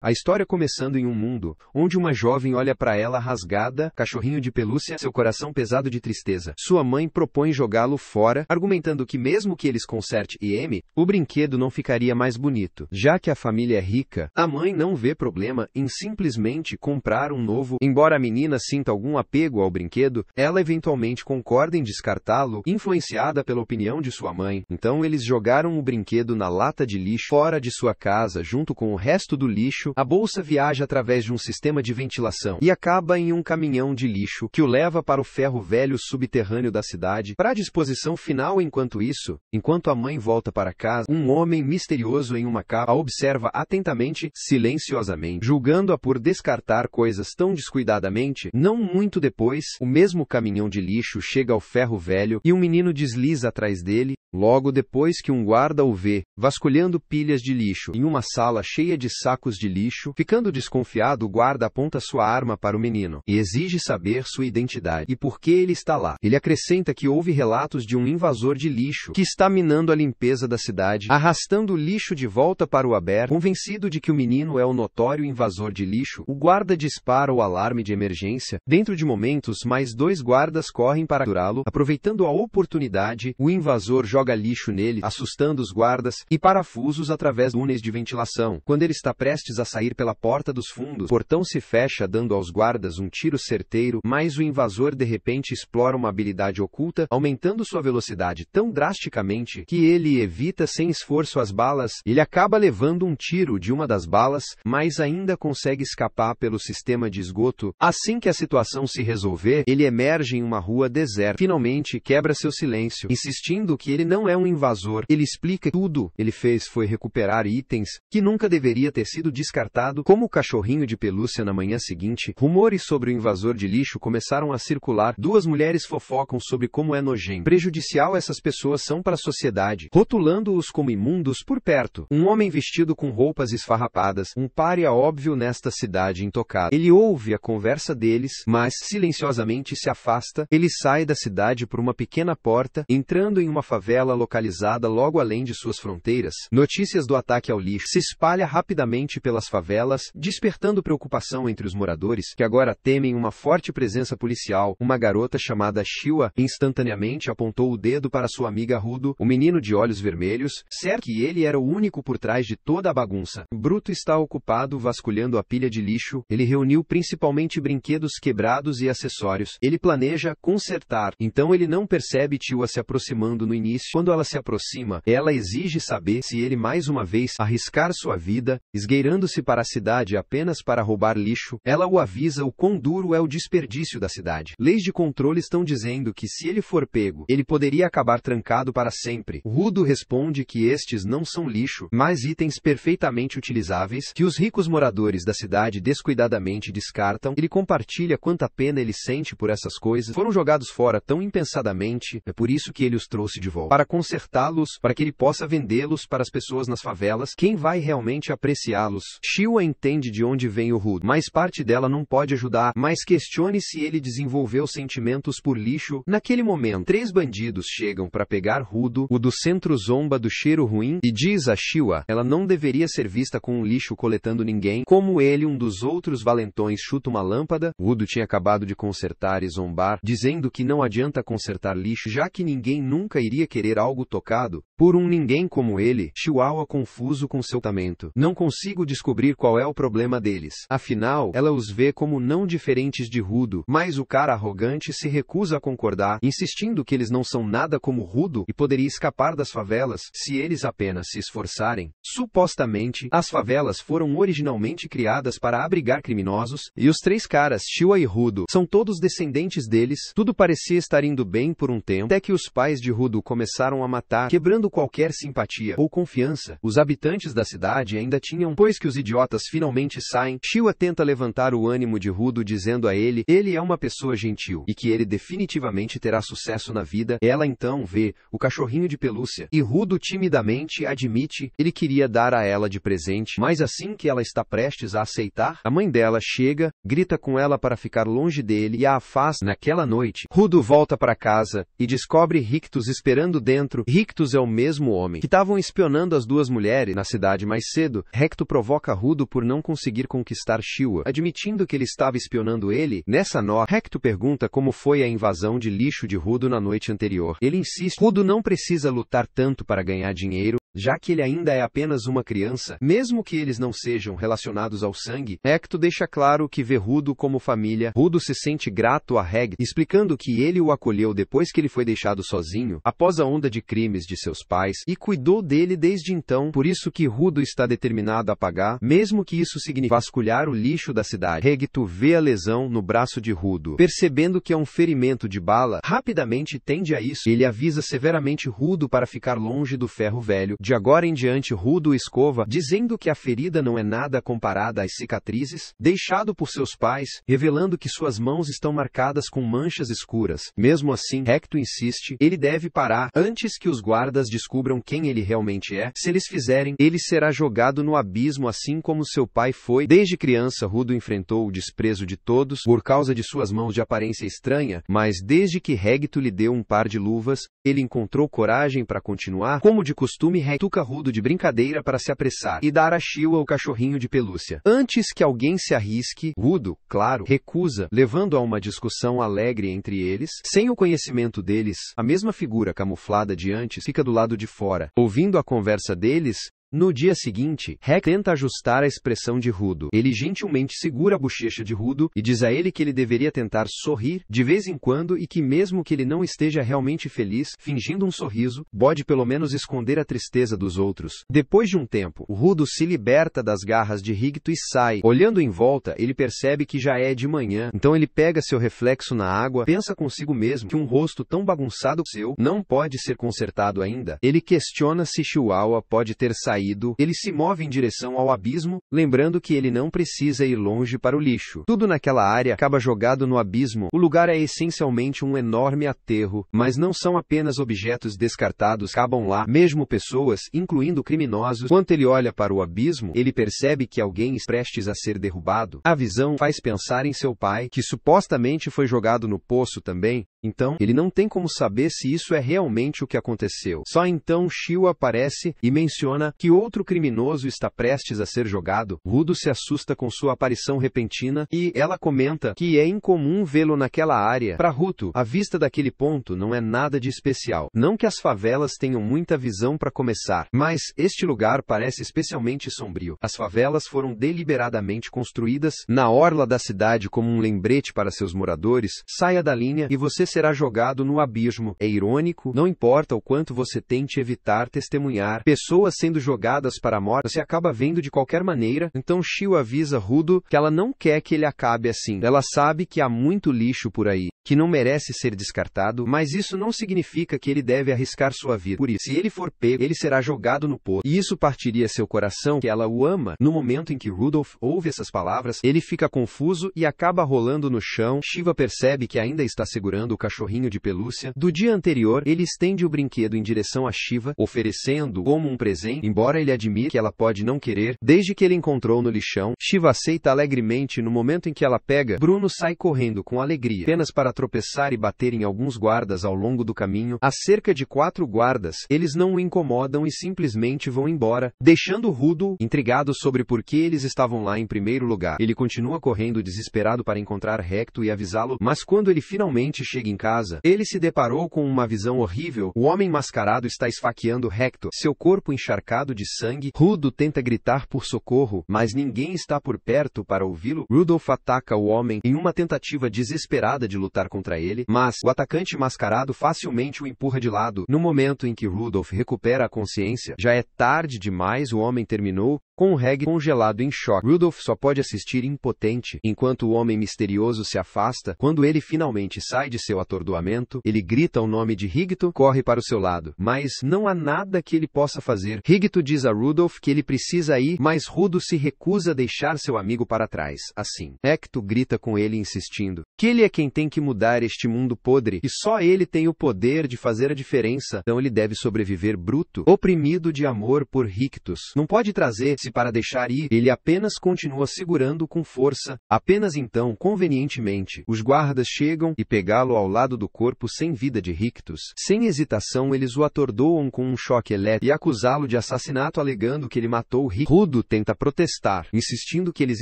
A história começando em um mundo, onde uma jovem olha para ela rasgada, cachorrinho de pelúcia, seu coração pesado de tristeza. Sua mãe propõe jogá-lo fora, argumentando que mesmo que eles conserte e ame, o brinquedo não ficaria mais bonito. Já que a família é rica, a mãe não vê problema em simplesmente comprar um novo. Embora a menina sinta algum apego ao brinquedo, ela eventualmente concorda em descartá-lo, influenciada pela opinião de sua mãe. Então eles jogaram o brinquedo na lata de lixo fora de sua casa junto com o resto do lixo. A bolsa viaja através de um sistema de ventilação e acaba em um caminhão de lixo que o leva para o ferro velho subterrâneo da cidade para a disposição final. Enquanto isso, enquanto a mãe volta para casa, um homem misterioso em uma capa a observa atentamente, silenciosamente, julgando-a por descartar coisas tão descuidadamente. Não muito depois, o mesmo caminhão de lixo chega ao ferro velho e um menino desliza atrás dele. Logo depois que um guarda o vê, vasculhando pilhas de lixo em uma sala cheia de sacos de lixo, ficando desconfiado, o guarda aponta sua arma para o menino e exige saber sua identidade e por que ele está lá. Ele acrescenta que houve relatos de um invasor de lixo que está minando a limpeza da cidade, arrastando o lixo de volta para o aberto. Convencido de que o menino é o notório invasor de lixo, o guarda dispara o alarme de emergência. Dentro de momentos, mais dois guardas correm para capturá-lo. Aproveitando a oportunidade, o invasor joga lixo nele, assustando os guardas, e parafusos através de túneis de ventilação. Quando ele está prestes a sair pela porta dos fundos, o portão se fecha, dando aos guardas um tiro certeiro, mas o invasor de repente explora uma habilidade oculta, aumentando sua velocidade tão drasticamente que ele evita sem esforço as balas. Ele acaba levando um tiro de uma das balas, mas ainda consegue escapar pelo sistema de esgoto. Assim que a situação se resolver, ele emerge em uma rua deserta. Finalmente quebra seu silêncio, insistindo que ele não é um invasor. Ele explica que tudo ele fez foi recuperar itens que nunca deveria ter sido descartado, como o cachorrinho de pelúcia. Na manhã seguinte, rumores sobre o invasor de lixo começaram a circular. Duas mulheres fofocam sobre como é nojento, prejudicial essas pessoas são para a sociedade, rotulando-os como imundos por perto. Um homem vestido com roupas esfarrapadas, um pária óbvio nesta cidade intocada. Ele ouve a conversa deles, mas silenciosamente se afasta. Ele sai da cidade por uma pequena porta, entrando em uma favela localizada logo além de suas fronteiras. Notícias do ataque ao lixo se espalha rapidamente pelas favelas, despertando preocupação entre os moradores, que agora temem uma forte presença policial. Uma garota chamada Shiwa instantaneamente apontou o dedo para sua amiga Rudo, o menino de olhos vermelhos, certo que ele era o único por trás de toda a bagunça. Bruto está ocupado vasculhando a pilha de lixo. Ele reuniu principalmente brinquedos quebrados e acessórios. Ele planeja consertar. Então ele não percebe Shiwa se aproximando no início. Quando ela se aproxima, ela exige saber se ele mais uma vez arriscar sua vida, esgueirando-se para a cidade apenas para roubar lixo. Ela o avisa o quão duro é o desperdício da cidade. Leis de controle estão dizendo que se ele for pego, ele poderia acabar trancado para sempre. Rudo responde que estes não são lixo, mas itens perfeitamente utilizáveis, que os ricos moradores da cidade descuidadamente descartam. Ele compartilha quanta pena ele sente por essas coisas. Foram jogados fora tão impensadamente, é por isso que ele os trouxe de volta. Para consertá-los, para que ele possa vendê-los para as pessoas nas favelas. Quem vai realmente apreciá-los? Shiwa entende de onde vem o Rudo, mas parte dela não pode ajudar, mas questione se ele desenvolveu sentimentos por lixo. Naquele momento, três bandidos chegam para pegar Rudo. O do centro zomba do cheiro ruim e diz a Shiwa, ela não deveria ser vista com um lixo coletando ninguém. Como ele, um dos outros valentões chuta uma lâmpada. Rudo tinha acabado de consertar e zombar, dizendo que não adianta consertar lixo, já que ninguém nunca iria querer algo tocado por um ninguém como ele. Chihuahua confuso com seu talento. Não consigo descobrir qual é o problema deles. Afinal, ela os vê como não diferentes de Rudo, mas o cara arrogante se recusa a concordar, insistindo que eles não são nada como Rudo e poderia escapar das favelas se eles apenas se esforçarem. Supostamente, as favelas foram originalmente criadas para abrigar criminosos, e os três caras, Shiwa e Rudo, são todos descendentes deles. Tudo parecia estar indo bem por um tempo, até que os pais de Rudo começaram a matar, quebrando qualquer simpatia ou confiança. Os habitantes da cidade ainda tinham, pois que os idiotas finalmente saem. Shiwa tenta levantar o ânimo de Rudo dizendo a ele é uma pessoa gentil e que ele definitivamente terá sucesso na vida. Ela então vê o cachorrinho de pelúcia e Rudo timidamente admite ele queria dar a ela de presente, mas assim que ela está prestes a aceitar, a mãe dela chega, grita com ela para ficar longe dele e a afasta. Naquela noite, Rudo volta para casa e descobre Rictus esperando dentro. Rictus é o mesmo homem que estavam espionando as duas mulheres na cidade mais cedo. Recto provoca ataca Rudo por não conseguir conquistar Shiwa, admitindo que ele estava espionando ele. Nessa nota, Hector pergunta como foi a invasão de lixo de Rudo na noite anterior. Ele insiste, Rudo não precisa lutar tanto para ganhar dinheiro, já que ele ainda é apenas uma criança, mesmo que eles não sejam relacionados ao sangue. Hector deixa claro que vê Rudo como família. Rudo se sente grato a Hector, explicando que ele o acolheu depois que ele foi deixado sozinho, após a onda de crimes de seus pais, e cuidou dele desde então, por isso que Rudo está determinado a pagar, mesmo que isso signifique vasculhar o lixo da cidade. Hector vê a lesão no braço de Rudo, percebendo que é um ferimento de bala, rapidamente tende a isso. Ele avisa severamente Rudo para ficar longe do ferro velho. De agora em diante, Rudo escova, dizendo que a ferida não é nada comparada às cicatrizes deixado por seus pais, revelando que suas mãos estão marcadas com manchas escuras. Mesmo assim, Hector insiste, ele deve parar antes que os guardas descubram quem ele realmente é. Se eles fizerem, ele será jogado no abismo assim como seu pai foi. Desde criança, Rudo enfrentou o desprezo de todos por causa de suas mãos de aparência estranha, mas desde que Hector lhe deu um par de luvas, ele encontrou coragem para continuar. Como de costume, Hector tuca Rudo de brincadeira para se apressar e dar a Shiwa o cachorrinho de pelúcia. Antes que alguém se arrisque, Rudo, claro, recusa, levando a uma discussão alegre entre eles. Sem o conhecimento deles, a mesma figura camuflada de antes fica do lado de fora. Ouvindo a conversa deles, no dia seguinte, Hector tenta ajustar a expressão de Rudo. Ele gentilmente segura a bochecha de Rudo e diz a ele que ele deveria tentar sorrir de vez em quando e que mesmo que ele não esteja realmente feliz, fingindo um sorriso, pode pelo menos esconder a tristeza dos outros. Depois de um tempo, o Rudo se liberta das garras de Hector e sai. Olhando em volta, ele percebe que já é de manhã, então ele pega seu reflexo na água, pensa consigo mesmo que um rosto tão bagunçado seu não pode ser consertado ainda. Ele questiona se Chihuahua pode ter saído. Ele se move em direção ao abismo, lembrando que ele não precisa ir longe para o lixo. Tudo naquela área acaba jogado no abismo. O lugar é essencialmente um enorme aterro, mas não são apenas objetos descartados que acabam lá, mesmo pessoas, incluindo criminosos. Quando ele olha para o abismo, ele percebe que alguém está prestes a ser derrubado. A visão faz pensar em seu pai, que supostamente foi jogado no poço também. Então, ele não tem como saber se isso é realmente o que aconteceu. Só então Shiwa aparece e menciona que outro criminoso está prestes a ser jogado. Rudo se assusta com sua aparição repentina e ela comenta que é incomum vê-lo naquela área. Para Rudo, a vista daquele ponto não é nada de especial. Não que as favelas tenham muita visão para começar, mas este lugar parece especialmente sombrio. As favelas foram deliberadamente construídas na orla da cidade como um lembrete para seus moradores. Saia da linha e você será jogado no abismo. É irônico, não importa o quanto você tente evitar testemunhar pessoas sendo jogadas para a morte, você acaba vendo de qualquer maneira. Então Shiwa avisa Rudo que ela não quer que ele acabe assim. Ela sabe que há muito lixo por aí, que não merece ser descartado, mas isso não significa que ele deve arriscar sua vida. Por isso, se ele for pego, ele será jogado no poço. E isso partiria seu coração, que ela o ama. No momento em que Rudolph ouve essas palavras, ele fica confuso e acaba rolando no chão. Shiva percebe que ainda está segurando o cachorrinho de pelúcia do dia anterior. Ele estende o brinquedo em direção a Shiva, oferecendo como um presente, embora ele admita que ela pode não querer. Desde que ele encontrou no lixão, Shiva aceita alegremente. No momento em que ela pega, Bruno sai correndo com alegria, apenas para tropeçar e bater em alguns guardas ao longo do caminho. Há cerca de 4 guardas. Eles não o incomodam e simplesmente vão embora, deixando Rudo intrigado sobre por que eles estavam lá em primeiro lugar. Ele continua correndo desesperado para encontrar Hector e avisá-lo, mas quando ele finalmente chega em casa, ele se deparou com uma visão horrível. O homem mascarado está esfaqueando Hector, seu corpo encharcado de sangue. Rudo tenta gritar por socorro, mas ninguém está por perto para ouvi-lo. Rudolph ataca o homem em uma tentativa desesperada de lutar contra ele, mas o atacante mascarado facilmente o empurra de lado. No momento em que Rudolph recupera a consciência, já é tarde demais. O homem terminou com o Reg congelado em choque. Rudolph só pode assistir impotente, enquanto o homem misterioso se afasta. Quando ele finalmente sai de seu atordoamento, ele grita o nome de Hector, corre para o seu lado, mas não há nada que ele possa fazer. Hector diz a Rudolph que ele precisa ir, mas Rudo se recusa a deixar seu amigo para trás. Assim, Hector grita com ele insistindo que ele é quem tem que mudar este mundo podre, e só ele tem o poder de fazer a diferença. Então ele deve sobreviver bruto, oprimido de amor por Rictus. Não pode trazer. Se ergue-se para deixar ir, ele apenas continua segurando com força. Apenas então, convenientemente, os guardas chegam e pegá-lo ao lado do corpo sem vida de Rictus. Sem hesitação, eles o atordoam com um choque elétrico e acusá-lo de assassinato, alegando que ele matou Rictus. Rudo tenta protestar, insistindo que eles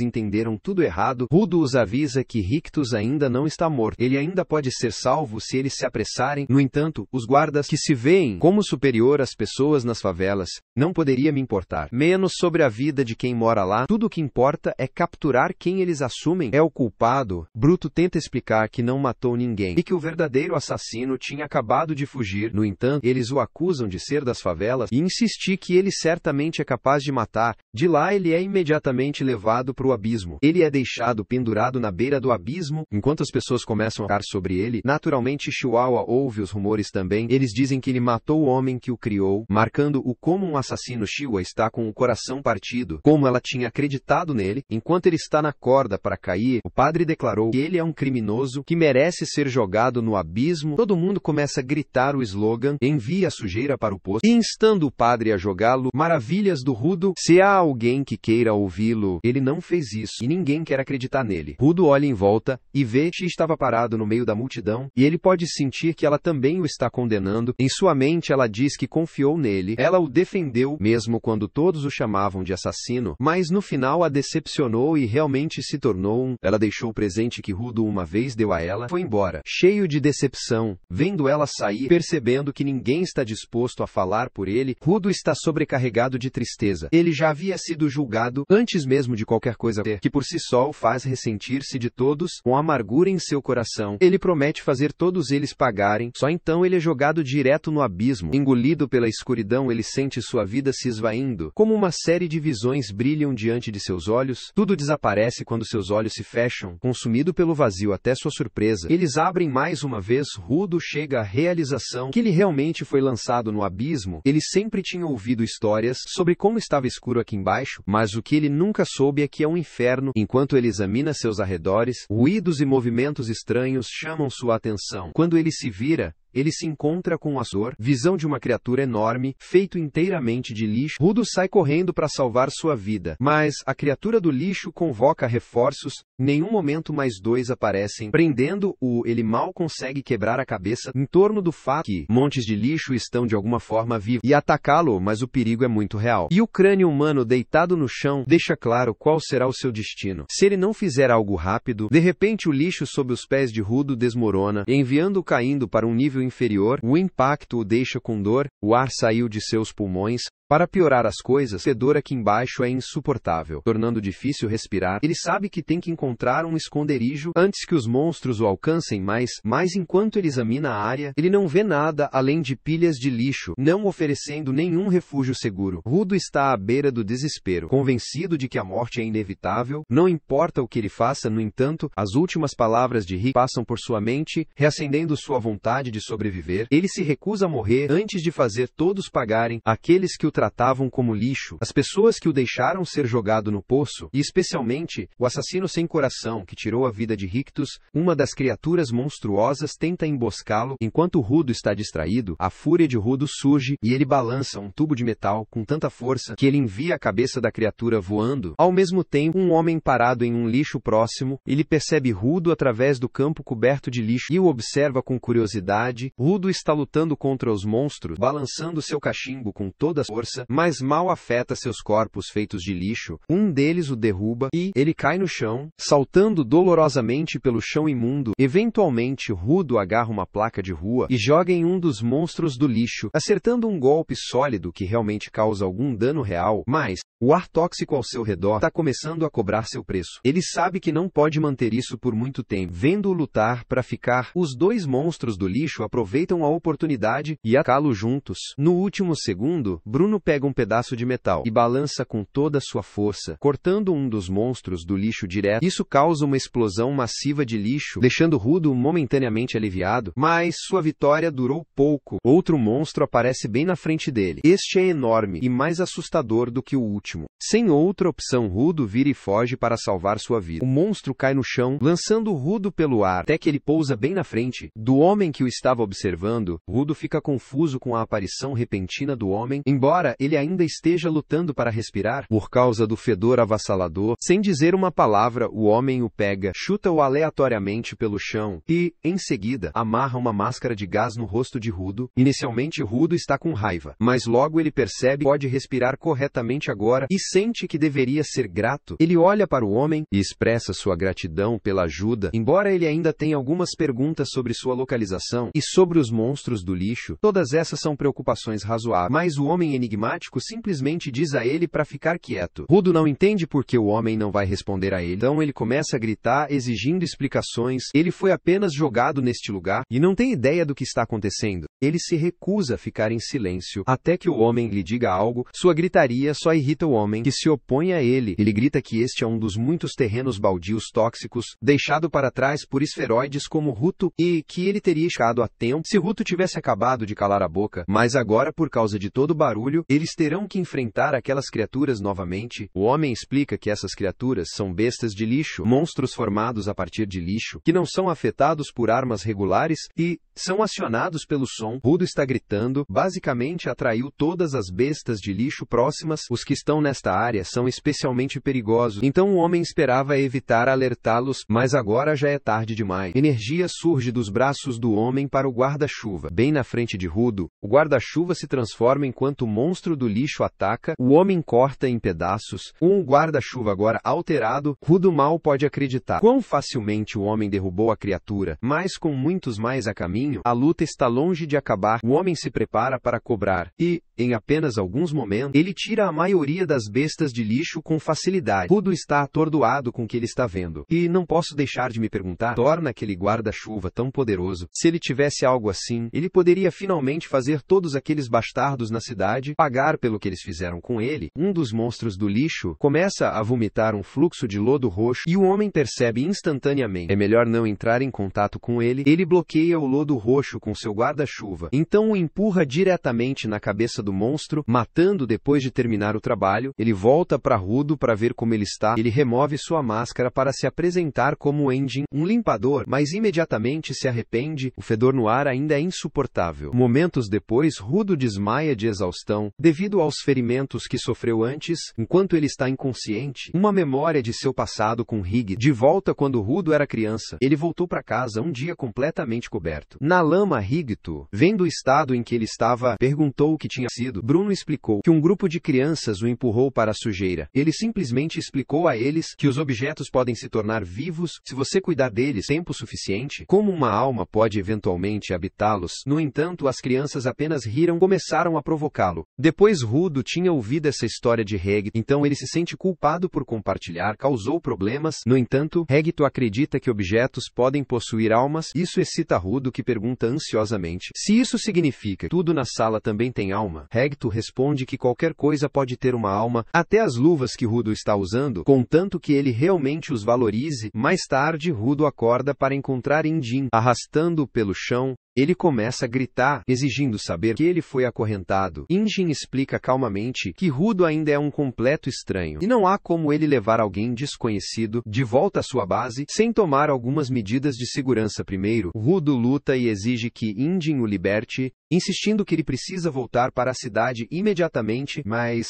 entenderam tudo errado. Rudo os avisa que Rictus ainda não está morto. Ele ainda pode ser salvo se eles se apressarem. No entanto, os guardas, que se veem como superior às pessoas nas favelas, não poderia me importar menos sobre a vida de quem mora lá. Tudo o que importa é capturar quem eles assumem é o culpado. Bruto tenta explicar que não matou ninguém e que o verdadeiro assassino tinha acabado de fugir. No entanto, eles o acusam de ser das favelas e insistir que ele certamente é capaz de matar. De lá ele é imediatamente levado para o abismo. Ele é deixado pendurado na beira do abismo, enquanto as pessoas começam a falar sobre ele. Naturalmente, Chihuahua ouve os rumores também. Eles dizem que ele matou o homem que o criou, marcando-o como um assassino. Chihuahua está com o coração partido, como ela tinha acreditado nele. Enquanto ele está na corda para cair, o padre declarou que ele é um criminoso que merece ser jogado no abismo. Todo mundo começa a gritar o slogan: envie a sujeira para o poço. E instando o padre a jogá-lo. Maravilhas do Rudo. Se há alguém que queira ouvi-lo, ele não fez isso, e ninguém quer acreditar nele. Rudo olha em volta e vê que estava parado no meio da multidão, e ele pode sentir que ela também o está condenando. Em sua mente, ela diz que confiou nele. Ela o defendeu, mesmo quando todos o chamavam de assassino, mas no final a decepcionou e realmente se tornou um. Ela deixou o presente que Rudo uma vez deu a ela, foi embora, cheio de decepção. Vendo ela sair, percebendo que ninguém está disposto a falar por ele, Rudo está sobrecarregado de tristeza. Ele já havia sido julgado, antes mesmo de qualquer coisa ter, que por si só o faz ressentir-se de todos, com amargura em seu coração. Ele promete fazer todos eles pagarem, só então ele é jogado direto no abismo. Engolido pela escuridão, ele sente sua vida se esvaindo. Como uma série de visões brilham diante de seus olhos, tudo desaparece quando seus olhos se fecham, consumido pelo vazio até sua surpresa. Eles abrem mais uma vez. Rudo chega à realização que ele realmente foi lançado no abismo. Ele sempre tinha ouvido histórias sobre como estava escuro aqui embaixo, mas o que ele nunca soube é que é um inferno. Enquanto ele examina seus arredores, ruídos e movimentos estranhos chamam sua atenção. Quando ele se vira, ele se encontra com a visão de uma criatura enorme, feito inteiramente de lixo. Rudo sai correndo para salvar sua vida, mas a criatura do lixo convoca reforços. Em nenhum momento mais dois aparecem, prendendo-o. Ele mal consegue quebrar a cabeça em torno do fato que montes de lixo estão de alguma forma vivos e atacá-lo, mas o perigo é muito real. E o crânio humano deitado no chão deixa claro qual será o seu destino. Se ele não fizer algo rápido, de repente o lixo sob os pés de Rudo desmorona, enviando-o caindo para um nível inferior. O impacto o deixa com dor, o ar saiu de seus pulmões. Para piorar as coisas, o fedor aqui embaixo é insuportável, tornando difícil respirar. Ele sabe que tem que encontrar um esconderijo antes que os monstros o alcancem, mas enquanto ele examina a área, ele não vê nada além de pilhas de lixo, não oferecendo nenhum refúgio seguro. Rudo está à beira do desespero, convencido de que a morte é inevitável. Não importa o que ele faça, no entanto, as últimas palavras de Rick passam por sua mente, reacendendo sua vontade de sobreviver. Ele se recusa a morrer antes de fazer todos pagarem, aqueles que o tratavam como lixo, as pessoas que o deixaram ser jogado no poço, e especialmente, o assassino sem coração que tirou a vida de Rictus. Uma das criaturas monstruosas tenta emboscá-lo. Enquanto Rudo está distraído, a fúria de Rudo surge, e ele balança um tubo de metal com tanta força que ele envia a cabeça da criatura voando. Ao mesmo tempo, um homem parado em um lixo próximo, ele percebe Rudo através do campo coberto de lixo e o observa com curiosidade. Rudo está lutando contra os monstros, balançando seu cachimbo com toda a força, mas mal afeta seus corpos feitos de lixo. Um deles o derruba e ele cai no chão, saltando dolorosamente pelo chão imundo. Eventualmente, Rudo agarra uma placa de rua e joga em um dos monstros do lixo, acertando um golpe sólido que realmente causa algum dano real, mas o ar tóxico ao seu redor está começando a cobrar seu preço. Ele sabe que não pode manter isso por muito tempo. Vendo-o lutar para ficar, os dois monstros do lixo aproveitam a oportunidade e atacá-lo juntos. No último segundo, Bruno pega um pedaço de metal e balança com toda a sua força, cortando um dos monstros do lixo direto. Isso causa uma explosão massiva de lixo, deixando Rudo momentaneamente aliviado, mas sua vitória durou pouco. Outro monstro aparece bem na frente dele. Este é enorme e mais assustador do que o último. Ótimo. Sem outra opção, Rudo vira e foge para salvar sua vida. O monstro cai no chão, lançando Rudo pelo ar, até que ele pousa bem na frente do homem que o estava observando. Rudo fica confuso com a aparição repentina do homem, embora ele ainda esteja lutando para respirar, por causa do fedor avassalador. Sem dizer uma palavra, o homem o pega, chuta-o aleatoriamente pelo chão e, em seguida, amarra uma máscara de gás no rosto de Rudo. Inicialmente, Rudo está com raiva, mas logo ele percebe que pode respirar corretamente agora e sente que deveria ser grato. Ele olha para o homem e expressa sua gratidão pela ajuda, embora ele ainda tenha algumas perguntas sobre sua localização e sobre os monstros do lixo. Todas essas são preocupações razoáveis, mas o homem enigmático simplesmente diz a ele para ficar quieto. Rudo não entende por que o homem não vai responder a ele, então ele começa a gritar, exigindo explicações. Ele foi apenas jogado neste lugar e não tem ideia do que está acontecendo. Ele se recusa a ficar em silêncio até que o homem lhe diga algo. Sua gritaria só irrita o homem, que se opõe a ele. Ele grita que este é um dos muitos terrenos baldios tóxicos deixado para trás por esferoides como Ruto e que ele teria chegado a tempo se Ruto tivesse acabado de calar a boca. Mas agora, por causa de todo o barulho, eles terão que enfrentar aquelas criaturas novamente. O homem explica que essas criaturas são bestas de lixo, monstros formados a partir de lixo, que não são afetados por armas regulares e são acionados pelo som. Rudo está gritando, basicamente atraiu todas as bestas de lixo próximas. Os que estão nesta área são especialmente perigosos, então o homem esperava evitar alertá-los, mas agora já é tarde demais. Energia surge dos braços do homem para o guarda-chuva. Bem na frente de Rudo, o guarda-chuva se transforma enquanto o monstro do lixo ataca. O homem corta em pedaços. Um guarda-chuva agora alterado. Rudo mal pode acreditar quão facilmente o homem derrubou a criatura, mas com muitos mais a caminho, a luta está longe de acabar. O homem se prepara para cobrar e, em apenas alguns momentos, ele tira a maioria das bestas de lixo com facilidade. Rudo está atordoado com o que ele está vendo. E não posso deixar de me perguntar, torna aquele guarda-chuva tão poderoso. Se ele tivesse algo assim, ele poderia finalmente fazer todos aqueles bastardos na cidade pagar pelo que eles fizeram com ele. Um dos monstros do lixo começa a vomitar um fluxo de lodo roxo e o homem percebe instantaneamente. É melhor não entrar em contato com ele. Ele bloqueia o lodo roxo com seu guarda-chuva. Então o empurra diretamente na cabeça do monstro, matando depois de terminar o trabalho. Ele volta para Rudo para ver como ele está. Ele remove sua máscara para se apresentar como Engin, um limpador, mas imediatamente se arrepende. O fedor no ar ainda é insuportável. Momentos depois, Rudo desmaia de exaustão, devido aos ferimentos que sofreu antes, enquanto ele está inconsciente. Uma memória de seu passado com Hig, de volta quando Rudo era criança. Ele voltou para casa um dia completamente coberto. Na lama, Higto, vendo o estado em que ele estava, perguntou o que tinha sido. Bruno explicou que um grupo de crianças o empurrou para a sujeira. Ele simplesmente explicou a eles que os objetos podem se tornar vivos se você cuidar deles tempo suficiente, como uma alma pode eventualmente habitá-los. No entanto, as crianças apenas riram, começaram a provocá-lo. Depois Rudo tinha ouvido essa história de Heg, então ele se sente culpado por compartilhar, causou problemas. No entanto, Hegto acredita que objetos podem possuir almas. Isso excita Rudo, que pergunta ansiosamente se isso significa que tudo na sala também tem alma. Hegto responde que qualquer coisa pode ter uma alma, até as luvas que Rudo está usando, contanto que ele realmente os valorize. Mais tarde, Rudo acorda para encontrar Indin, arrastando-o pelo chão. Ele começa a gritar, exigindo saber que ele foi acorrentado. Indin explica calmamente que Rudo ainda é um completo estranho, e não há como ele levar alguém desconhecido de volta à sua base, sem tomar algumas medidas de segurança primeiro. Rudo luta e exige que Indin o liberte, insistindo que ele precisa voltar para a cidade imediatamente, mas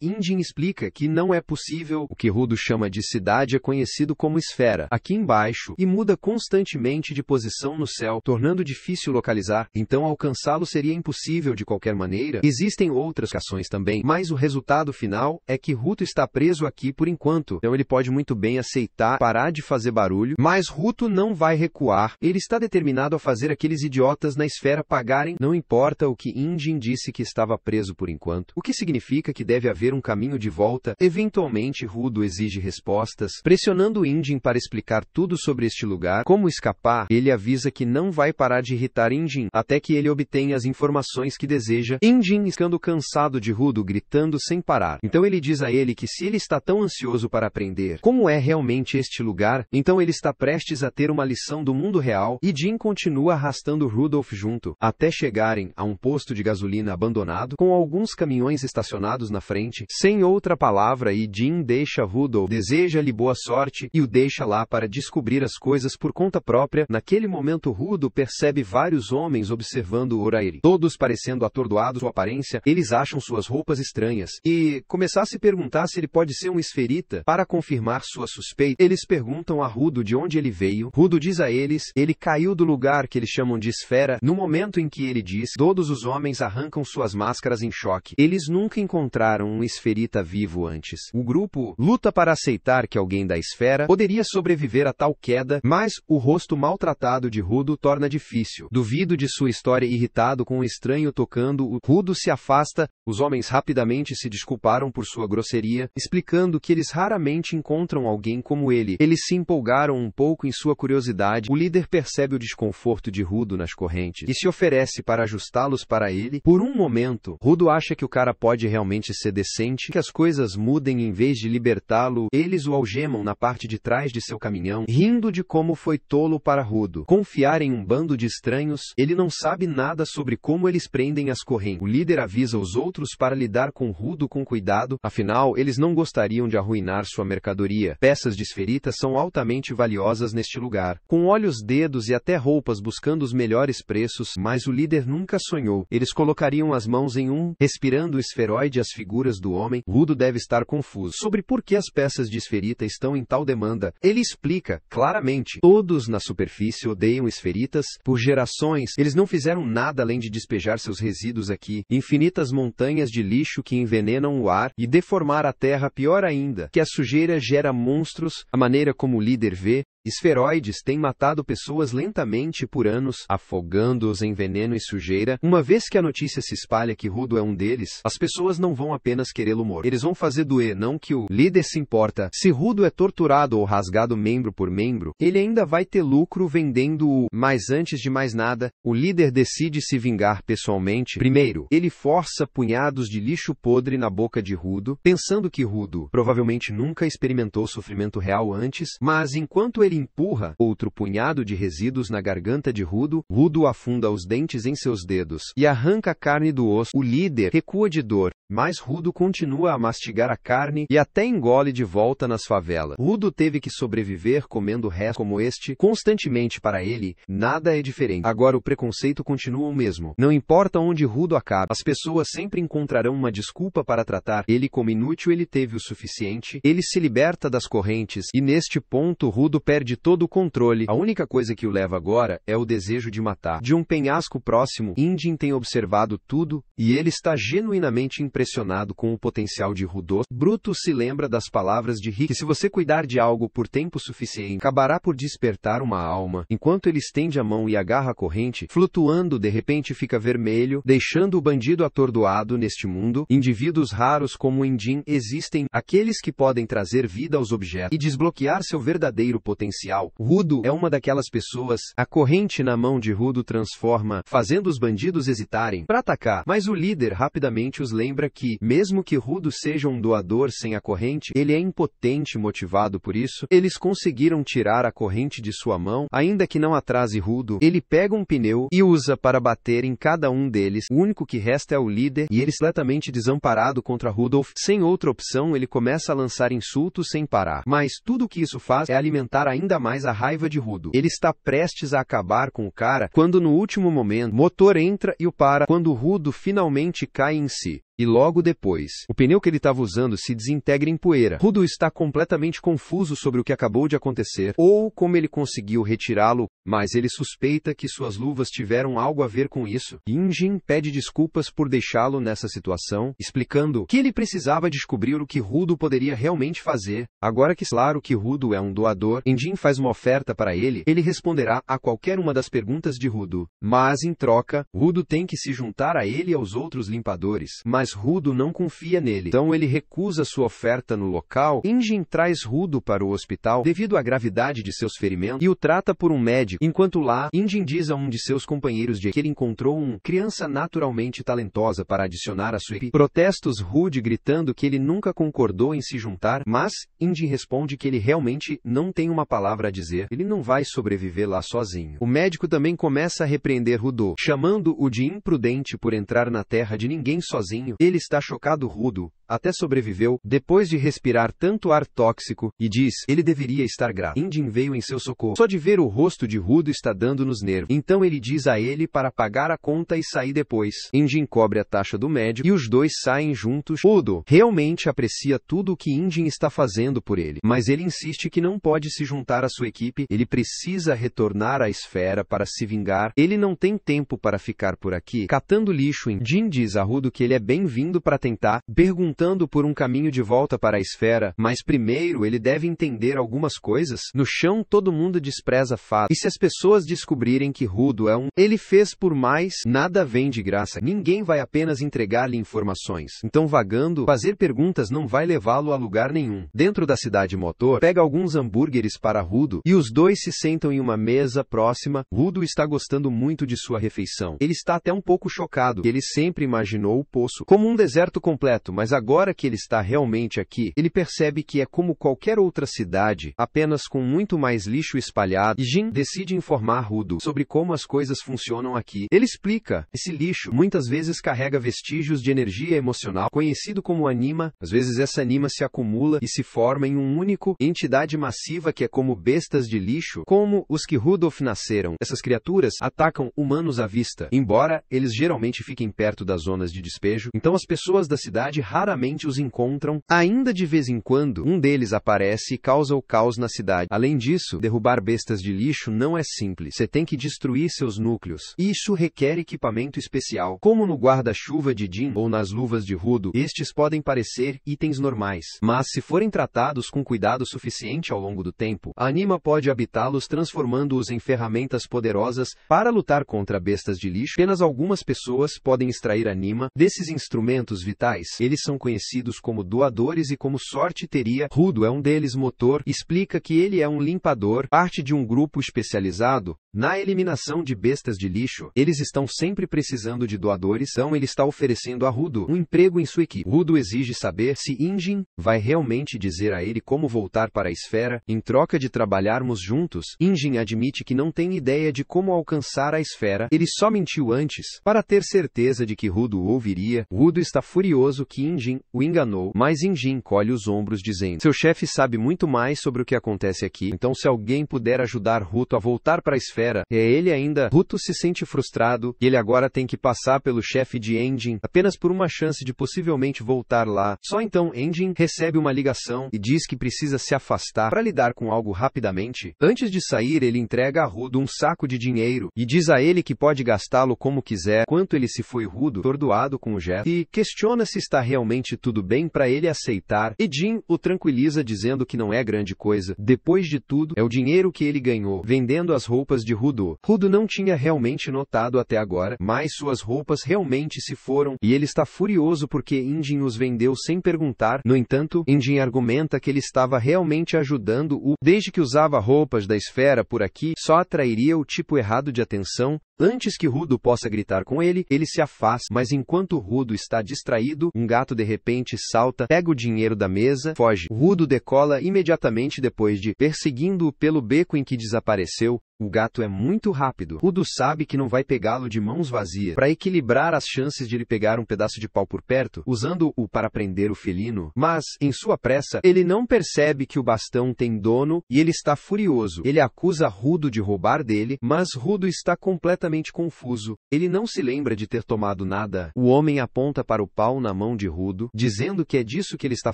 Indin explica que não é possível. O que Rudo chama de cidade é conhecido como esfera, aqui embaixo, e muda constantemente de posição no céu, tornando difícil localizar, então alcançá-lo seria impossível de qualquer maneira. Existem outras cações também, mas o resultado final é que Ruto está preso aqui por enquanto, então ele pode muito bem aceitar parar de fazer barulho, mas Ruto não vai recuar. Ele está determinado a fazer aqueles idiotas na esfera pagarem, não importa o que Indin disse que estava preso por enquanto, o que significa que deve haver um caminho de volta. Eventualmente Rudo exige respostas, pressionando Indin para explicar tudo sobre este lugar, como escapar. Ele avisa que não vai parar parar de irritar Injin, até que ele obtenha as informações que deseja. Injin ficando cansado de Rudo gritando sem parar. Então ele diz a ele que se ele está tão ansioso para aprender como é realmente este lugar, então ele está prestes a ter uma lição do mundo real, e Jin continua arrastando Rudolph junto, até chegarem a um posto de gasolina abandonado, com alguns caminhões estacionados na frente. Sem outra palavra, e Jin deixa Rudolph, deseja-lhe boa sorte, e o deixa lá para descobrir as coisas por conta própria. Naquele momento Rudolph percebe vários homens observando Orairi, todos parecendo atordoados com sua aparência. Eles acham suas roupas estranhas, e começar a se perguntar se ele pode ser um esferita. Para confirmar sua suspeita, eles perguntam a Rudo de onde ele veio. Rudo diz a eles, ele caiu do lugar que eles chamam de esfera. No momento em que ele diz, todos os homens arrancam suas máscaras em choque. Eles nunca encontraram um esferita vivo antes. O grupo luta para aceitar que alguém da esfera poderia sobreviver a tal queda, mas o rosto maltratado de Rudo torna difícil. Duvido de sua história. Irritado com o estranho tocando, o Rudo se afasta. Os homens rapidamente se desculparam por sua grosseria, explicando que eles raramente encontram alguém como ele. Eles se empolgaram um pouco em sua curiosidade. O líder percebe o desconforto de Rudo nas correntes e se oferece para ajustá-los para ele. Por um momento, Rudo acha que o cara pode realmente ser decente, que as coisas mudem em vez de libertá-lo. Eles o algemam na parte de trás de seu caminhão, rindo de como foi tolo para Rudo confiar em um bando de estranhos. Ele não sabe nada sobre como eles prendem as correntes. O líder avisa os outros para lidar com Rudo com cuidado, afinal, eles não gostariam de arruinar sua mercadoria. Peças de esferita são altamente valiosas neste lugar, com olhos, dedos e até roupas buscando os melhores preços, mas o líder nunca sonhou. Eles colocariam as mãos em respirando o esferoide as figuras do homem. Rudo deve estar confuso sobre por que as peças de esferita estão em tal demanda. Ele explica, claramente, todos na superfície odeiam esferitas. Por gerações, eles não fizeram nada além de despejar seus resíduos aqui. Infinitas montanhas de lixo que envenenam o ar e deformar a terra. Pior ainda, que a sujeira gera monstros. A maneira como o líder vê, esferoides têm matado pessoas lentamente por anos, afogando-os em veneno e sujeira. Uma vez que a notícia se espalha que Rudo é um deles, as pessoas não vão apenas querê-lo morto. Eles vão fazer doer. Não que o líder se importa. Se Rudo é torturado ou rasgado membro por membro, ele ainda vai ter lucro vendendo-o. Mas antes de mais nada, o líder decide se vingar pessoalmente. Primeiro, ele força punhados de lixo podre na boca de Rudo, pensando que Rudo provavelmente nunca experimentou sofrimento real antes, mas enquanto ele empurra outro punhado de resíduos na garganta de Rudo, Rudo afunda os dentes em seus dedos e arranca a carne do osso. O líder recua de dor, mas Rudo continua a mastigar a carne e até engole de volta nas favelas. Rudo teve que sobreviver comendo restos como este constantemente. Para ele, nada é diferente. Agora o preconceito continua o mesmo. Não importa onde Rudo acabe, as pessoas sempre encontrarão uma desculpa para tratar ele como inútil. Ele teve o suficiente. Ele se liberta das correntes e neste ponto Rudo perde todo o controle. A única coisa que o leva agora é o desejo de matar. De um penhasco próximo, Injin tem observado tudo e ele está genuinamente impressionado com o potencial de Rudo. Bruto se lembra das palavras de Rick, que se você cuidar de algo por tempo suficiente, acabará por despertar uma alma. Enquanto ele estende a mão e agarra a corrente, flutuando, de repente fica vermelho, deixando o bandido atordoado. Neste mundo, indivíduos raros como Injin existem, aqueles que podem trazer vida aos objetos e desbloquear seu verdadeiro potencial. Rudo é uma daquelas pessoas. A corrente na mão de Rudo transforma, fazendo os bandidos hesitarem para atacar, mas o líder rapidamente os lembra que, mesmo que Rudo seja um doador sem a corrente, ele é impotente. Motivado por isso, eles conseguiram tirar a corrente de sua mão, ainda que não atrase Rudo. Ele pega um pneu e usa para bater em cada um deles. O único que resta é o líder, e ele completamente desamparado contra Rudolph. Sem outra opção, ele começa a lançar insultos sem parar, mas tudo o que isso faz é alimentar ainda mais a raiva de Rudo. Ele está prestes a acabar com o cara, quando no último momento, o motor entra e o para, quando Rudo finalmente cai em si. E logo depois, o pneu que ele estava usando se desintegra em poeira. Rudo está completamente confuso sobre o que acabou de acontecer, ou como ele conseguiu retirá-lo, mas ele suspeita que suas luvas tiveram algo a ver com isso. Injin pede desculpas por deixá-lo nessa situação, explicando que ele precisava descobrir o que Rudo poderia realmente fazer. Agora que claro que Rudo é um doador, Injin faz uma oferta para ele. Ele responderá a qualquer uma das perguntas de Rudo, mas em troca, Rudo tem que se juntar a ele e aos outros limpadores. Mas mas Rudo não confia nele. Então ele recusa sua oferta no local. Injin traz Rudo para o hospital devido à gravidade de seus ferimentos e o trata por um médico. Enquanto lá, Injin diz a um de seus companheiros que ele encontrou uma criança naturalmente talentosa para adicionar à sua equipe. Protestos Rude gritando que ele nunca concordou em se juntar, mas Injin responde que ele realmente não tem uma palavra a dizer. Ele não vai sobreviver lá sozinho. O médico também começa a repreender Rudo, chamando-o de imprudente por entrar na terra de ninguém sozinho. Ele está chocado. Rudo até sobreviveu depois de respirar tanto ar tóxico e diz ele deveria estar grávido. Injin veio em seu socorro. Só de ver o rosto de Rudo está dando nos nervos. Então ele diz a ele para pagar a conta e sair depois. Injin cobre a taxa do médico e os dois saem juntos. Rudo realmente aprecia tudo o que Injin está fazendo por ele, mas ele insiste que não pode se juntar à sua equipe. Ele precisa retornar à esfera para se vingar. Ele não tem tempo para ficar por aqui catando lixo. Injin diz a Rudo que ele é bem-vindo para tentar, perguntando por um caminho de volta para a esfera, mas primeiro ele deve entender algumas coisas. No chão todo mundo despreza fato, e se as pessoas descobrirem que Rudo é ele fez por mais, nada vem de graça. Ninguém vai apenas entregar-lhe informações. Então vagando, fazer perguntas não vai levá-lo a lugar nenhum. Dentro da cidade motor, pega alguns hambúrgueres para Rudo, e os dois se sentam em uma mesa próxima. Rudo está gostando muito de sua refeição. Ele está até um pouco chocado. Ele sempre imaginou o poço como um deserto completo, mas agora que ele está realmente aqui, ele percebe que é como qualquer outra cidade, apenas com muito mais lixo espalhado. E Jin decide informar Rudo sobre como as coisas funcionam aqui. Ele explica, esse lixo muitas vezes carrega vestígios de energia emocional, conhecido como anima. Às vezes essa anima se acumula e se forma em uma única entidade massiva que é como bestas de lixo, como os que Rudolph nasceram. Essas criaturas atacam humanos à vista, embora eles geralmente fiquem perto das zonas de despejo, então as pessoas da cidade raramente os encontram. Ainda de vez em quando, um deles aparece e causa o caos na cidade. Além disso, derrubar bestas de lixo não é simples. Você tem que destruir seus núcleos. Isso requer equipamento especial. Como no guarda-chuva de Jin ou nas luvas de Rudo, estes podem parecer itens normais, mas se forem tratados com cuidado suficiente ao longo do tempo, a anima pode habitá-los, transformando-os em ferramentas poderosas para lutar contra bestas de lixo. Apenas algumas pessoas podem extrair anima desses instrumentos vitais. Eles são conhecidos como doadores e como sorte teria, Rudo é um deles. Motor explica que ele é um limpador, parte de um grupo especializado na eliminação de bestas de lixo. Eles estão sempre precisando de doadores, então ele está oferecendo a Rudo um emprego em sua equipe. Rudo exige saber se Injin vai realmente dizer a ele como voltar para a esfera, em troca de trabalharmos juntos. Injin admite que não tem ideia de como alcançar a esfera, ele só mentiu antes, para ter certeza de que Rudo o ouviria. Rudo está furioso que Injin o enganou, mas Injin encolhe os ombros dizendo, seu chefe sabe muito mais sobre o que acontece aqui, então se alguém puder ajudar Ruto a voltar para a esfera, é ele ainda. Ruto se sente frustrado, e ele agora tem que passar pelo chefe de Injin, apenas por uma chance de possivelmente voltar lá. Só então Injin recebe uma ligação e diz que precisa se afastar para lidar com algo rapidamente. Antes de sair, ele entrega a Rudo um saco de dinheiro e diz a ele que pode gastá-lo como quiser. Quanto ele se foi, Rudo, atordoado com o gesto, e questiona se está realmente tudo bem para ele aceitar, e Jin o tranquiliza dizendo que não é grande coisa. Depois de tudo, é o dinheiro que ele ganhou vendendo as roupas de Rudo. Rudo não tinha realmente notado até agora, mas suas roupas realmente se foram, e ele está furioso porque Injin os vendeu sem perguntar. No entanto, Injin argumenta que ele estava realmente ajudando-o, desde que usava roupas da esfera por aqui, só atrairia o tipo errado de atenção. Antes que Rudo possa gritar com ele, ele se afasta, mas enquanto Rudo está distraído, um gato de repente salta, pega o dinheiro da mesa, foge. Rudo decola imediatamente depois de perseguindo-o pelo beco em que desapareceu. O gato é muito rápido. Rudo sabe que não vai pegá-lo de mãos vazias. Para equilibrar as chances de ele pegar um pedaço de pau por perto, usando-o para prender o felino. Mas, em sua pressa, ele não percebe que o bastão tem dono, e ele está furioso. Ele acusa Rudo de roubar dele, mas Rudo está completamente confuso. Ele não se lembra de ter tomado nada. O homem aponta para o pau na mão de Rudo, dizendo que é disso que ele está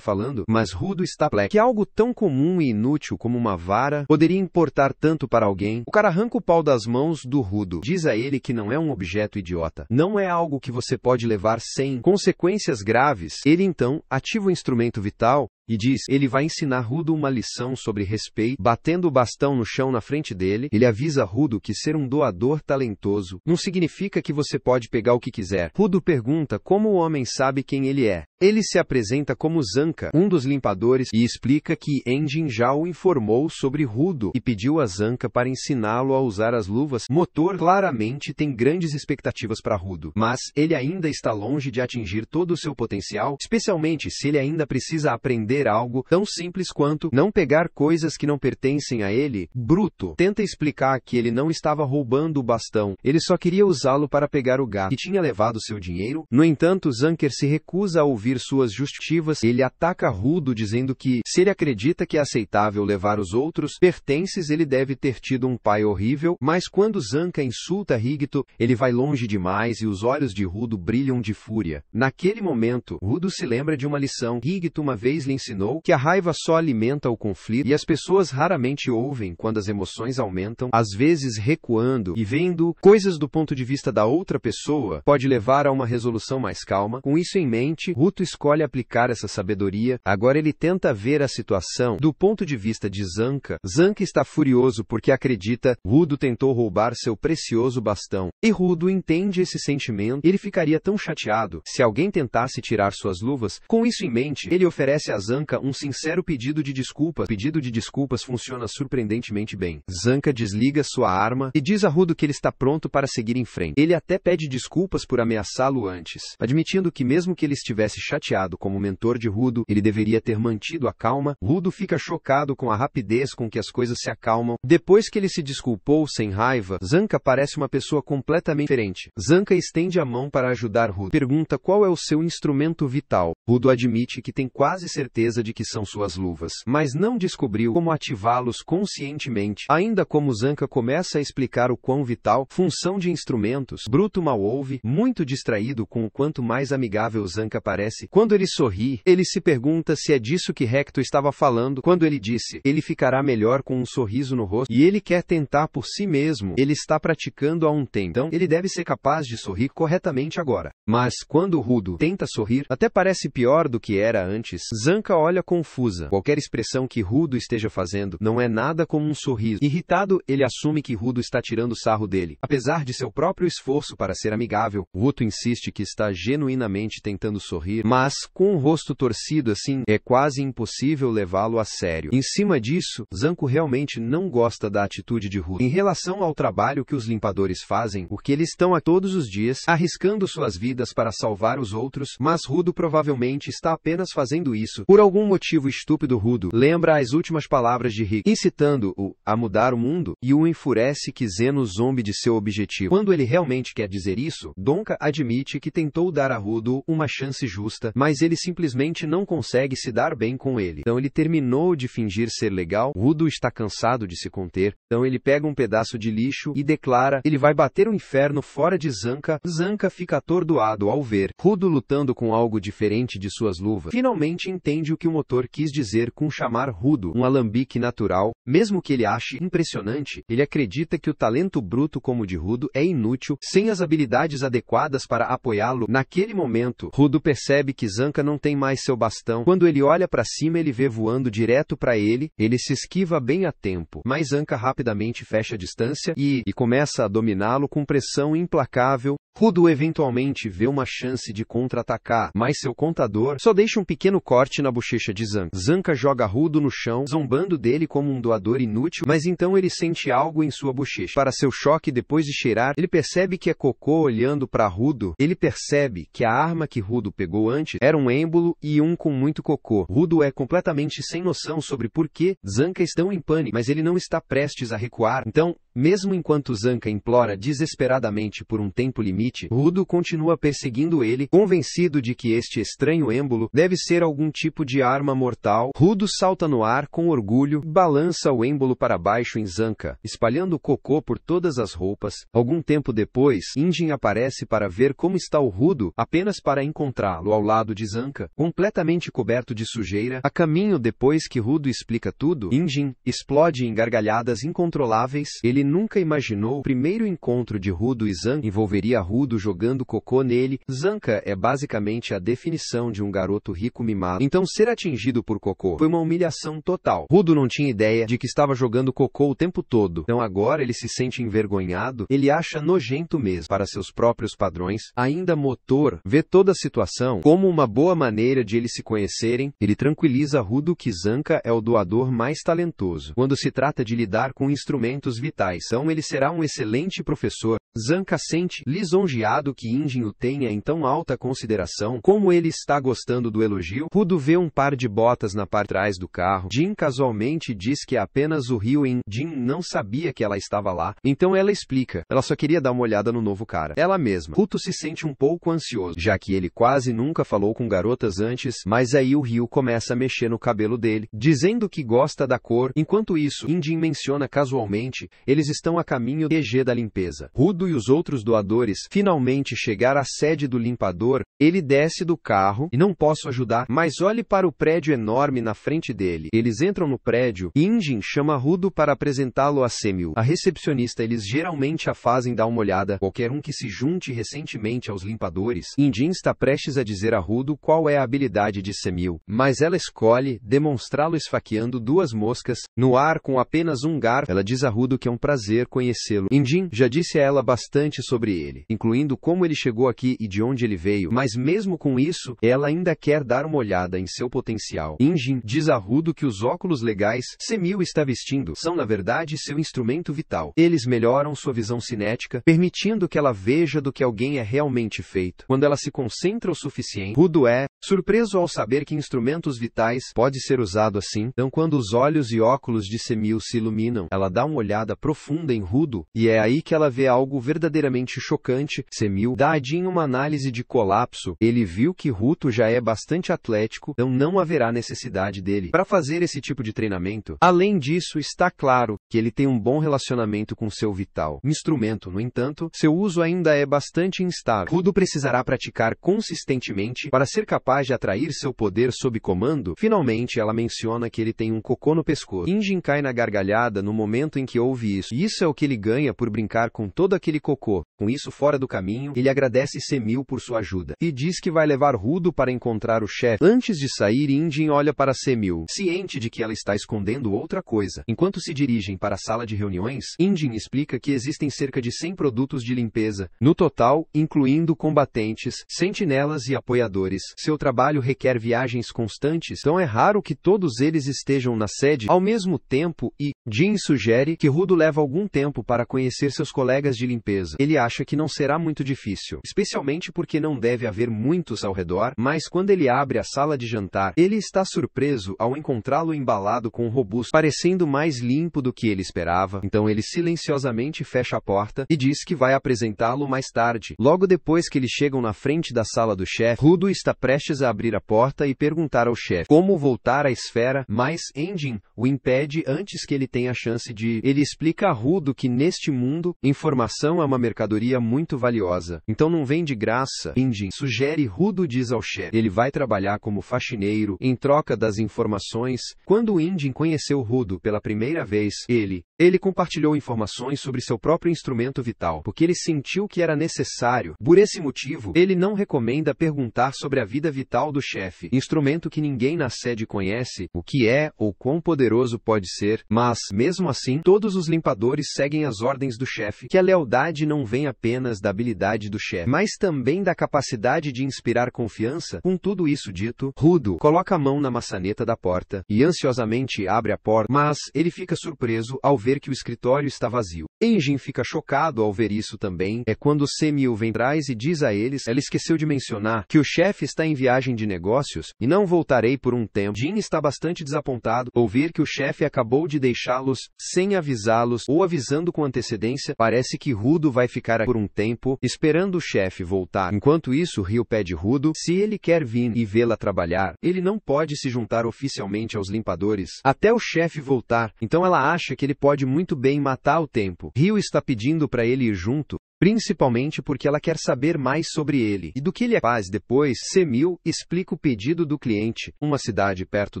falando, mas Rudo está perplexo. Que algo tão comum e inútil como uma vara poderia importar tanto para alguém. O cara arranca o pau das mãos do Rudo. Diz a ele que não é um objeto idiota. Não é algo que você pode levar sem consequências graves. Ele então ativa o instrumento vital e diz: ele vai ensinar Rudo uma lição sobre respeito. Batendo o bastão no chão na frente dele, ele avisa Rudo que ser um doador talentoso não significa que você pode pegar o que quiser. Rudo pergunta como o homem sabe quem ele é. Ele se apresenta como Zanka, um dos limpadores, e explica que Engin já o informou sobre Rudo e pediu a Zanka para ensiná-lo a usar as luvas. Motor claramente tem grandes expectativas para Rudo, mas ele ainda está longe de atingir todo o seu potencial, especialmente se ele ainda precisa aprender algo tão simples quanto não pegar coisas que não pertencem a ele. Bruto tenta explicar que ele não estava roubando o bastão, ele só queria usá-lo para pegar o gato, que tinha levado seu dinheiro. No entanto, Zanker se recusa a ouvir suas justificativas. Ele ataca Rudo dizendo que, se ele acredita que é aceitável levar os outros pertences, ele deve ter tido um pai horrível, mas quando Zanka insulta Rigito, ele vai longe demais e os olhos de Rudo brilham de fúria. Naquele momento, Rudo se lembra de uma lição. Rigito uma vez lhe ensinou que a raiva só alimenta o conflito e as pessoas raramente ouvem quando as emoções aumentam, às vezes recuando e vendo coisas do ponto de vista da outra pessoa pode levar a uma resolução mais calma. Com isso em mente, Ruto escolhe aplicar essa sabedoria. Agora ele tenta ver a situação do ponto de vista de Zanka. Zanka está furioso porque acredita Rudo tentou roubar seu precioso bastão. E Rudo entende esse sentimento. Ele ficaria tão chateado se alguém tentasse tirar suas luvas. Com isso em mente, ele oferece a Zanka um sincero pedido de desculpas. O pedido de desculpas funciona surpreendentemente bem. Zanka desliga sua arma e diz a Rudo que ele está pronto para seguir em frente. Ele até pede desculpas por ameaçá-lo antes, admitindo que mesmo que ele estivesse chateado como mentor de Rudo, ele deveria ter mantido a calma. Rudo fica chocado com a rapidez com que as coisas se acalmam. Depois que ele se desculpou sem raiva, Zanka parece uma pessoa completamente diferente. Zanka estende a mão para ajudar Rudo. Pergunta qual é o seu instrumento vital. Rudo admite que tem quase certeza de que são suas luvas, mas não descobriu como ativá-los conscientemente. Ainda como Zanka começa a explicar o quão vital função de instrumentos, Bruto mal ouve, muito distraído com o quanto mais amigável Zanka parece. Quando ele sorri, ele se pergunta se é disso que Recto estava falando quando ele disse: ele ficará melhor com um sorriso no rosto, e ele quer tentar por si mesmo. Ele está praticando há um tempo, então ele deve ser capaz de sorrir corretamente agora. Mas quando Rudo tenta sorrir, até parece pior do que era antes. Zanka olha confusa. Qualquer expressão que Rudo esteja fazendo não é nada como um sorriso. Irritado, ele assume que Rudo está tirando sarro dele. Apesar de seu próprio esforço para ser amigável, Ruto insiste que está genuinamente tentando sorrir, mas com o rosto torcido assim, é quase impossível levá-lo a sério. Em cima disso, Zanko realmente não gosta da atitude de Rudo em relação ao trabalho que os limpadores fazem, porque eles estão a todos os dias arriscando suas vidas para salvar os outros, mas Rudo provavelmente está apenas fazendo isso por algum motivo estúpido. Rudo lembra as últimas palavras de Rick, incitando-o a mudar o mundo, e o enfurece que Zeno zombe de seu objetivo. Quando ele realmente quer dizer isso, Donka admite que tentou dar a Rudo uma chance justa, mas ele simplesmente não consegue se dar bem com ele. Então ele terminou de fingir ser legal. Rudo está cansado de se conter, então ele pega um pedaço de lixo e declara: ele vai bater o inferno fora de Zanka. Zanka fica atordoado ao ver Rudo lutando com algo diferente de suas luvas. Finalmente entende o que o motor quis dizer com chamar Rudo um alambique natural. Mesmo que ele ache impressionante, ele acredita que o talento bruto como o de Rudo é inútil, sem as habilidades adequadas para apoiá-lo. Naquele momento, Rudo percebe que Zanka não tem mais seu bastão. Quando ele olha para cima, ele vê voando direto para ele. Ele se esquiva bem a tempo, mas Zanka rapidamente fecha a distância e começa a dominá-lo com pressão implacável. Rudo eventualmente vê uma chance de contra-atacar, mas seu contador só deixa um pequeno corte na bochecha de Zanka. Zanka joga Rudo no chão, zombando dele como um doador inútil, mas então ele sente algo em sua bochecha. Para seu choque, depois de cheirar, ele percebe que é cocô. Olhando para Rudo, ele percebe que a arma que Rudo pegou antes era um êmbolo e um com muito cocô. Rudo é completamente sem noção sobre por que Zanka está em pânico, mas ele não está prestes a recuar. Então, mesmo enquanto Zanka implora desesperadamente por um tempo limite, Rudo continua perseguindo ele, convencido de que este estranho êmbolo deve ser algum tipo de arma mortal. Rudo salta no ar com orgulho, balança o êmbolo para baixo em Zanka, espalhando cocô por todas as roupas. Algum tempo depois, Injin aparece para ver como está o Rudo, apenas para encontrá-lo ao lado de Zanka, completamente coberto de sujeira. A caminho depois que Rudo explica tudo, Injin explode em gargalhadas incontroláveis. Ele nunca imaginou o primeiro encontro de Rudo e Zanka envolveria Rudo jogando cocô nele. Zanka é basicamente a definição de um garoto rico mimado. Então ser atingido por cocô foi uma humilhação total. Rudo não tinha ideia de que estava jogando cocô o tempo todo. Então agora ele se sente envergonhado, ele acha nojento mesmo para seus próprios padrões. Ainda Motor vê toda a situação como uma boa maneira de eles se conhecerem. Ele tranquiliza Rudo que Zanka é o doador mais talentoso quando se trata de lidar com instrumentos vitais. Então ele será um excelente professor. Zanka sente lisonjeado que Injin o tenha em tão alta consideração. Como ele está gostando do elogio, Rudo vê um par de botas na parte de trás do carro. Jin casualmente diz que é apenas o Ryuin. Jin não sabia que ela estava lá, então ela explica. Ela só queria dar uma olhada no novo cara. Ela mesma. Ruto se sente um pouco ansioso, já que ele quase nunca falou com garotas antes, mas aí o Ryu começa a mexer no cabelo dele, dizendo que gosta da cor. Enquanto isso, Injin menciona casualmente, eles estão a caminho do QG da limpeza. Rudo e os outros doadores finalmente chegaram à sede do limpador. Ele desce do carro e não posso ajudar, mas olhe para o prédio enorme na frente dele. Eles entram no prédio e Injin chama Rudo para apresentá-lo a Semil. A recepcionista eles geralmente a fazem dar uma olhada. Qualquer um que se junte recentemente aos limpadores. Injin está prestes a dizer a Rudo qual é a habilidade de Semil, mas ela escolhe demonstrá-lo esfaqueando duas moscas no ar com apenas um garfo. Ela diz a Rudo que é um prazer conhecê-lo. Injin já disse a ela bastante sobre ele, incluindo como ele chegou aqui e de onde ele veio, mas mesmo com isso, ela ainda quer dar uma olhada em seu potencial. Injin diz a Rudo que os óculos legais Semil está vestindo são na verdade seu instrumento vital. Eles melhoram sua visão cinética, permitindo que ela veja do que alguém é realmente feito. Quando ela se concentra o suficiente, Rudo é surpreso ao saber que instrumentos vitais pode ser usado assim. Então quando os olhos e óculos de Semil se iluminam, ela dá uma olhada profunda em Rudo, e é aí que ela vê algo verdadeiramente chocante. Semil dá a Jin uma análise de colapso. Ele viu que Ruto já é bastante atlético, então não haverá necessidade dele para fazer esse tipo de treinamento. Além disso, está claro que ele tem um bom relacionamento com seu vital instrumento. No entanto, seu uso ainda é bastante instável. Rudo precisará praticar consistentemente para ser capaz de atrair seu poder sob comando. Finalmente, ela menciona que ele tem um cocô no pescoço. Injin cai na gargalhada no momento em que ouve isso. E isso é o que ele ganha por brincar com todo aquele cocô. Com isso fora do caminho, ele agradece Semil por sua ajuda e diz que vai levar Rudo para encontrar o chefe. Antes de sair, Injin olha para Semil, ciente de que ela está escondendo outra coisa. Enquanto se dirigem para a sala de reuniões, Injin explica que existem cerca de 100 produtos de limpeza, no total, incluindo combatentes, sentinelas e apoiadores. Seu trabalho requer viagens constantes, então é raro que todos eles estejam na sede ao mesmo tempo e Jin sugere que Rudo leva algum tempo para conhecer seus colegas de limpeza. Ele acha que não será muito difícil, especialmente porque não deve haver muitos ao redor, mas quando ele abre a sala de jantar, ele está surpreso ao encontrá-lo embalado com um robusto, parecendo mais limpo do que ele esperava. Então ele silenciosamente fecha a porta e diz que vai apresentá-lo mais tarde. Logo depois que eles chegam na frente da sala do chefe, Rudo está prestes a abrir a porta e perguntar ao chefe como voltar à esfera, mas Injin o impede antes que ele tenha a chance de... Ele explica a Rudo que neste mundo, informação é uma mercadoria muito valiosa, então não vem de graça. Injin sugere Rudo diz ao chefe. Ele vai trabalhar como faxineiro em troca das informações. Quando Injin conheceu Rudo pela primeira vez, ele compartilhou informações sobre seu próprio instrumento vital, porque ele sentiu que era necessário. Por esse motivo, ele não recomenda perguntar sobre a vida vital do chefe, instrumento que ninguém na sede conhece, o que é ou quão poderoso pode ser, mas, mesmo assim, todos os limpadores seguem as ordens do chefe, que a lealdade não vem apenas da habilidade do chefe, mas também da capacidade de inspirar confiança. Com tudo isso dito, Rudo coloca a mão na maçaneta da porta e ansiosamente abre a porta, mas ele fica surpreso ao ver que o escritório está vazio. Injin fica chocado ao ver isso também. É quando Semil vem atrás e diz a eles, ela esqueceu de mencionar que o chefe está em viagem de negócios e não voltarei por um tempo. Jin está bastante desapontado ao ver que o chefe acabou de deixá-los sem avisá-los ou avisando com antecedência. Parece que Rudo vai ficar por um tempo esperando o chefe voltar. Enquanto isso, Ryu pede Rudo se ele quer vir e vê-la trabalhar. Ele não pode se juntar oficialmente aos limpadores até o chefe voltar, então ela acha que ele pode muito bem matar o tempo. Ryu está pedindo para ele ir junto, principalmente porque ela quer saber mais sobre ele e do que ele é capaz. Depois, C-1000 explica o pedido do cliente. Uma cidade perto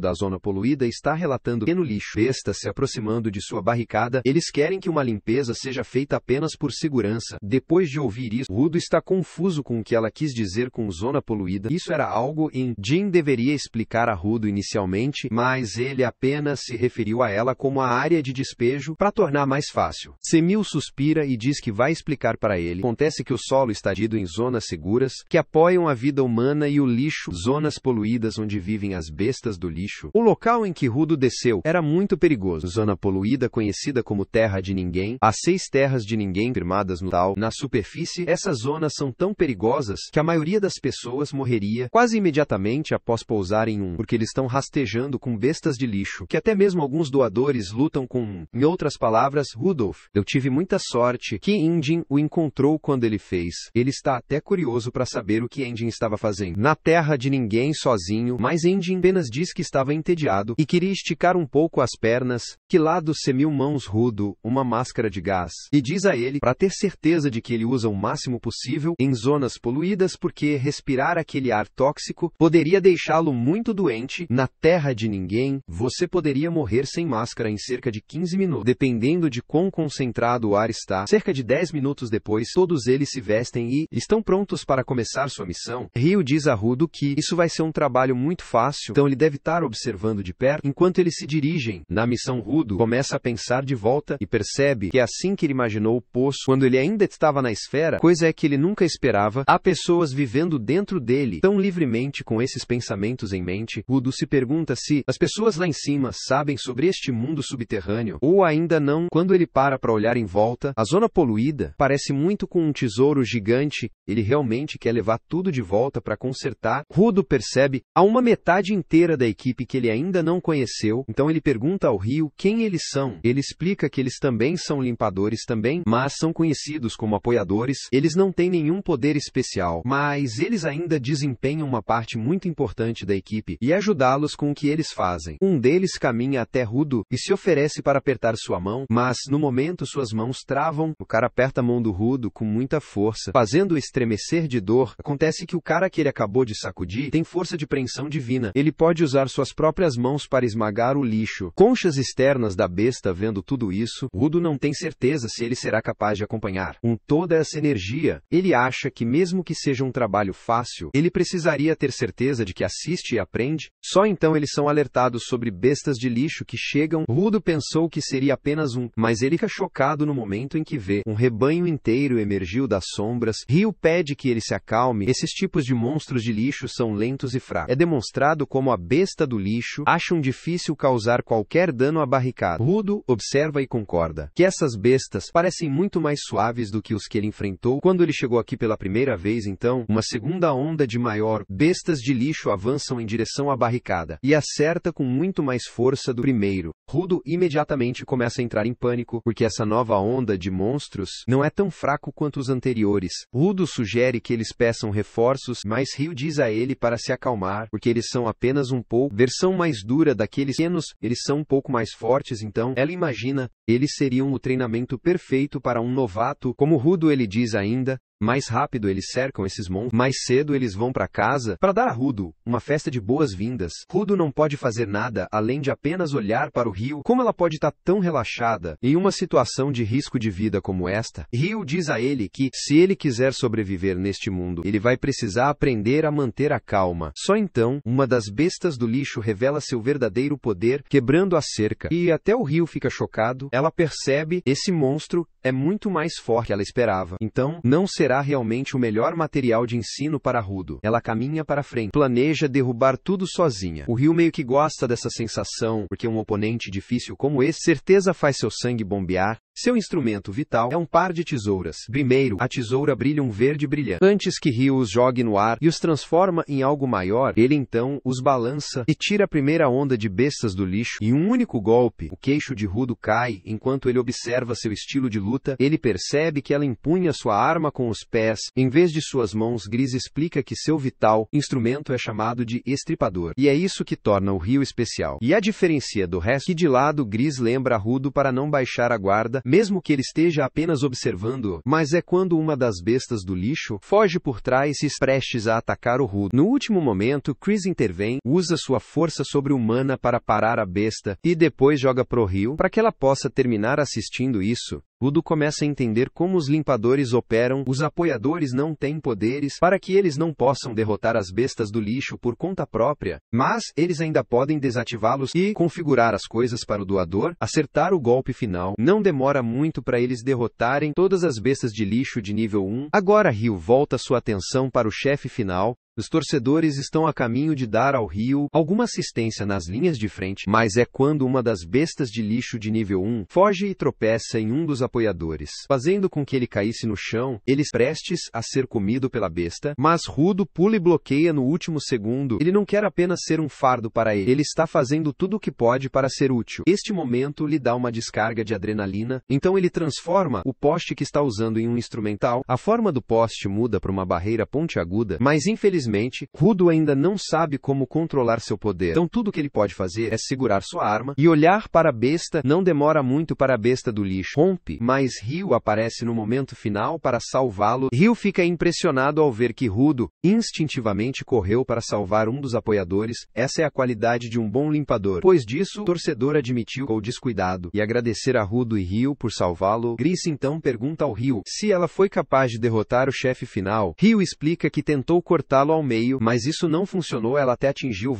da zona poluída está relatando pequeno lixo. Besta se aproximando de sua barricada. Eles querem que uma limpeza seja feita apenas por segurança. Depois de ouvir isso, Rudo está confuso com o que ela quis dizer com zona poluída. Isso era algo em Jin deveria explicar a Rudo inicialmente, mas ele apenas se referiu a ela como a área de despejo para tornar mais fácil. C-1000 suspira e diz que vai explicar para ele. Acontece que o solo está dividido em zonas seguras, que apoiam a vida humana, e o lixo, zonas poluídas onde vivem as bestas do lixo. O local em que Rudo desceu era muito perigoso. Zona poluída conhecida como Terra de Ninguém. Há 6 terras de ninguém firmadas no tal. Na superfície, essas zonas são tão perigosas que a maioria das pessoas morreria quase imediatamente após pousar em porque eles estão rastejando com bestas de lixo, que até mesmo alguns doadores lutam com. Em outras palavras, Rudolph, eu tive muita sorte que Injin o encontrou quando ele fez. Ele está até curioso para saber o que Injin estava fazendo na Terra de Ninguém sozinho, mas Injin apenas diz que estava entediado e queria esticar um pouco as pernas. Que lado C-1000 mãos Rudo, uma máscara de gás, e diz a ele para ter certeza de que ele usa o máximo possível em zonas poluídas, porque respirar aquele ar tóxico poderia deixá-lo muito doente. Na Terra de Ninguém, você poderia morrer sem máscara em cerca de 15 minutos, dependendo de quão concentrado o ar está. Cerca de 10 minutos depois, todos eles se vestem e estão prontos para começar sua missão. Ryo diz a Rudo que isso vai ser um trabalho muito fácil, então ele deve estar observando de perto enquanto eles se dirigem. Na missão, Rudo começa a pensar de volta e percebe que é assim que ele imaginou o poço quando ele ainda estava na esfera, coisa é que ele nunca esperava. Há pessoas vivendo dentro dele tão livremente com esses pensamentos em mente. Rudo se pergunta se as pessoas lá em cima sabem sobre este mundo subterrâneo ou ainda não. Quando ele para olhar em volta, a zona poluída parece muito com um tesouro gigante. Ele realmente quer levar tudo de volta para consertar. Rudo percebe há uma metade inteira da equipe que ele ainda não conheceu, então ele pergunta ao Ryo quem eles são. Ele explica que eles também são limpadores também, mas são conhecidos como apoiadores. Eles não têm nenhum poder especial, mas eles ainda desempenham uma parte muito importante da equipe e ajudá-los com o que eles fazem. Um deles caminha até Rudo e se oferece para apertar sua mão, mas no momento suas mãos travam. O cara aperta a mão do Rudo com muita força, fazendo-o estremecer de dor. Acontece que o cara que ele acabou de sacudir tem força de preensão divina. Ele pode usar suas próprias mãos para esmagar o lixo. Conchas externas da besta vendo tudo isso, Rudo não tem certeza se ele será capaz de acompanhar toda essa energia. Ele acha que mesmo que seja um trabalho fácil, ele precisaria ter certeza de que assiste e aprende. Só então eles são alertados sobre bestas de lixo que chegam. Rudo pensou que seria apenas mas ele fica chocado no momento em que vê um rebanho inteiro emergiu das sombras. Ryo pede que ele se acalme. Esses tipos de monstros de lixo são lentos e fracos. É demonstrado como a besta do lixo acham difícil causar qualquer dano à barricada. Rudo observa e concorda que essas bestas parecem muito mais suaves do que os que ele enfrentou quando ele chegou aqui pela primeira vez. Então, uma segunda onda de maior bestas de lixo avançam em direção à barricada e acerta com muito mais força do primeiro. Rudo imediatamente começa a entrar em pânico, porque essa nova onda de monstros não é tão fraco quanto os anteriores. Rudo sugere que eles peçam reforços, mas Ryo diz a ele para se acalmar, porque eles são apenas versão mais dura daqueles pequenos. Eles são um pouco mais fortes, então ela imagina, eles seriam o treinamento perfeito para um novato. Como Rudo ele diz ainda, mais rápido eles cercam esses monstros, mais cedo eles vão para casa para dar a Rudo uma festa de boas-vindas. Rudo não pode fazer nada além de apenas olhar para o Ryo. Como ela pode estar tão relaxada em uma situação de risco de vida como esta? Ryo diz a ele que, se ele quiser sobreviver neste mundo, ele vai precisar aprender a manter a calma. Só então, uma das bestas do lixo revela seu verdadeiro poder, quebrando a cerca. E até o Ryo fica chocado. Ela percebe, esse monstro é muito mais forte que ela esperava. Então, não será realmente o melhor material de ensino para Rudo. Ela caminha para frente, planeja derrubar tudo sozinha. O Ryo meio que gosta dessa sensação, porque um oponente difícil como esse, certeza faz seu sangue bombear. Seu instrumento vital é um par de tesouras. Primeiro, a tesoura brilha um verde brilhante. Antes que Ryo os jogue no ar e os transforma em algo maior, ele então os balança e tira a primeira onda de bestas do lixo. Em um único golpe, o queixo de Rudo cai. Enquanto ele observa seu estilo de luta, ele percebe que ela empunha sua arma com os pés, em vez de suas mãos. Gris explica que seu vital instrumento é chamado de estripador. E é isso que torna o Ryo especial. E a diferencia do resto, que de lado Gris lembra a Rudo para não baixar a guarda, mesmo que ele esteja apenas observando-o. Mas é quando uma das bestas do lixo foge por trás e prestes a atacar o Rudo. No último momento, Chris intervém, usa sua força sobre-humana para parar a besta, e depois joga pro Rio para que ela possa terminar assistindo isso. Rudo começa a entender como os limpadores operam, os apoiadores não têm poderes para que eles não possam derrotar as bestas do lixo por conta própria, mas eles ainda podem desativá-los e configurar as coisas para o doador acertar o golpe final. Não demora muito para eles derrotarem todas as bestas de lixo de nível 1. Agora Rio volta sua atenção para o chefe final. Os torcedores estão a caminho de dar ao Rio alguma assistência nas linhas de frente, mas é quando uma das bestas de lixo de nível 1 foge e tropeça em um dos apoiadores, fazendo com que ele caísse no chão, eles prestes a ser comido pela besta, mas Rudo pula e bloqueia no último segundo. Ele não quer apenas ser um fardo para ele está fazendo tudo o que pode para ser útil. Este momento lhe dá uma descarga de adrenalina, então ele transforma o poste que está usando em um instrumental. A forma do poste muda para uma barreira pontiaguda, mas infelizmente Rudo ainda não sabe como controlar seu poder. Então tudo que ele pode fazer é segurar sua arma e olhar para a besta. Não demora muito para a besta do lixo rompe, mas Rio aparece no momento final para salvá-lo. Rio fica impressionado ao ver que Rudo instintivamente correu para salvar um dos apoiadores. Essa é a qualidade de um bom limpador. Depois disso, o torcedor admitiu o descuidado e agradecer a Rudo e Rio por salvá-lo. Gris então pergunta ao Rio se ela foi capaz de derrotar o chefe final. Rio explica que tentou cortá-lo ao meio, mas isso não funcionou. Ela até atingiu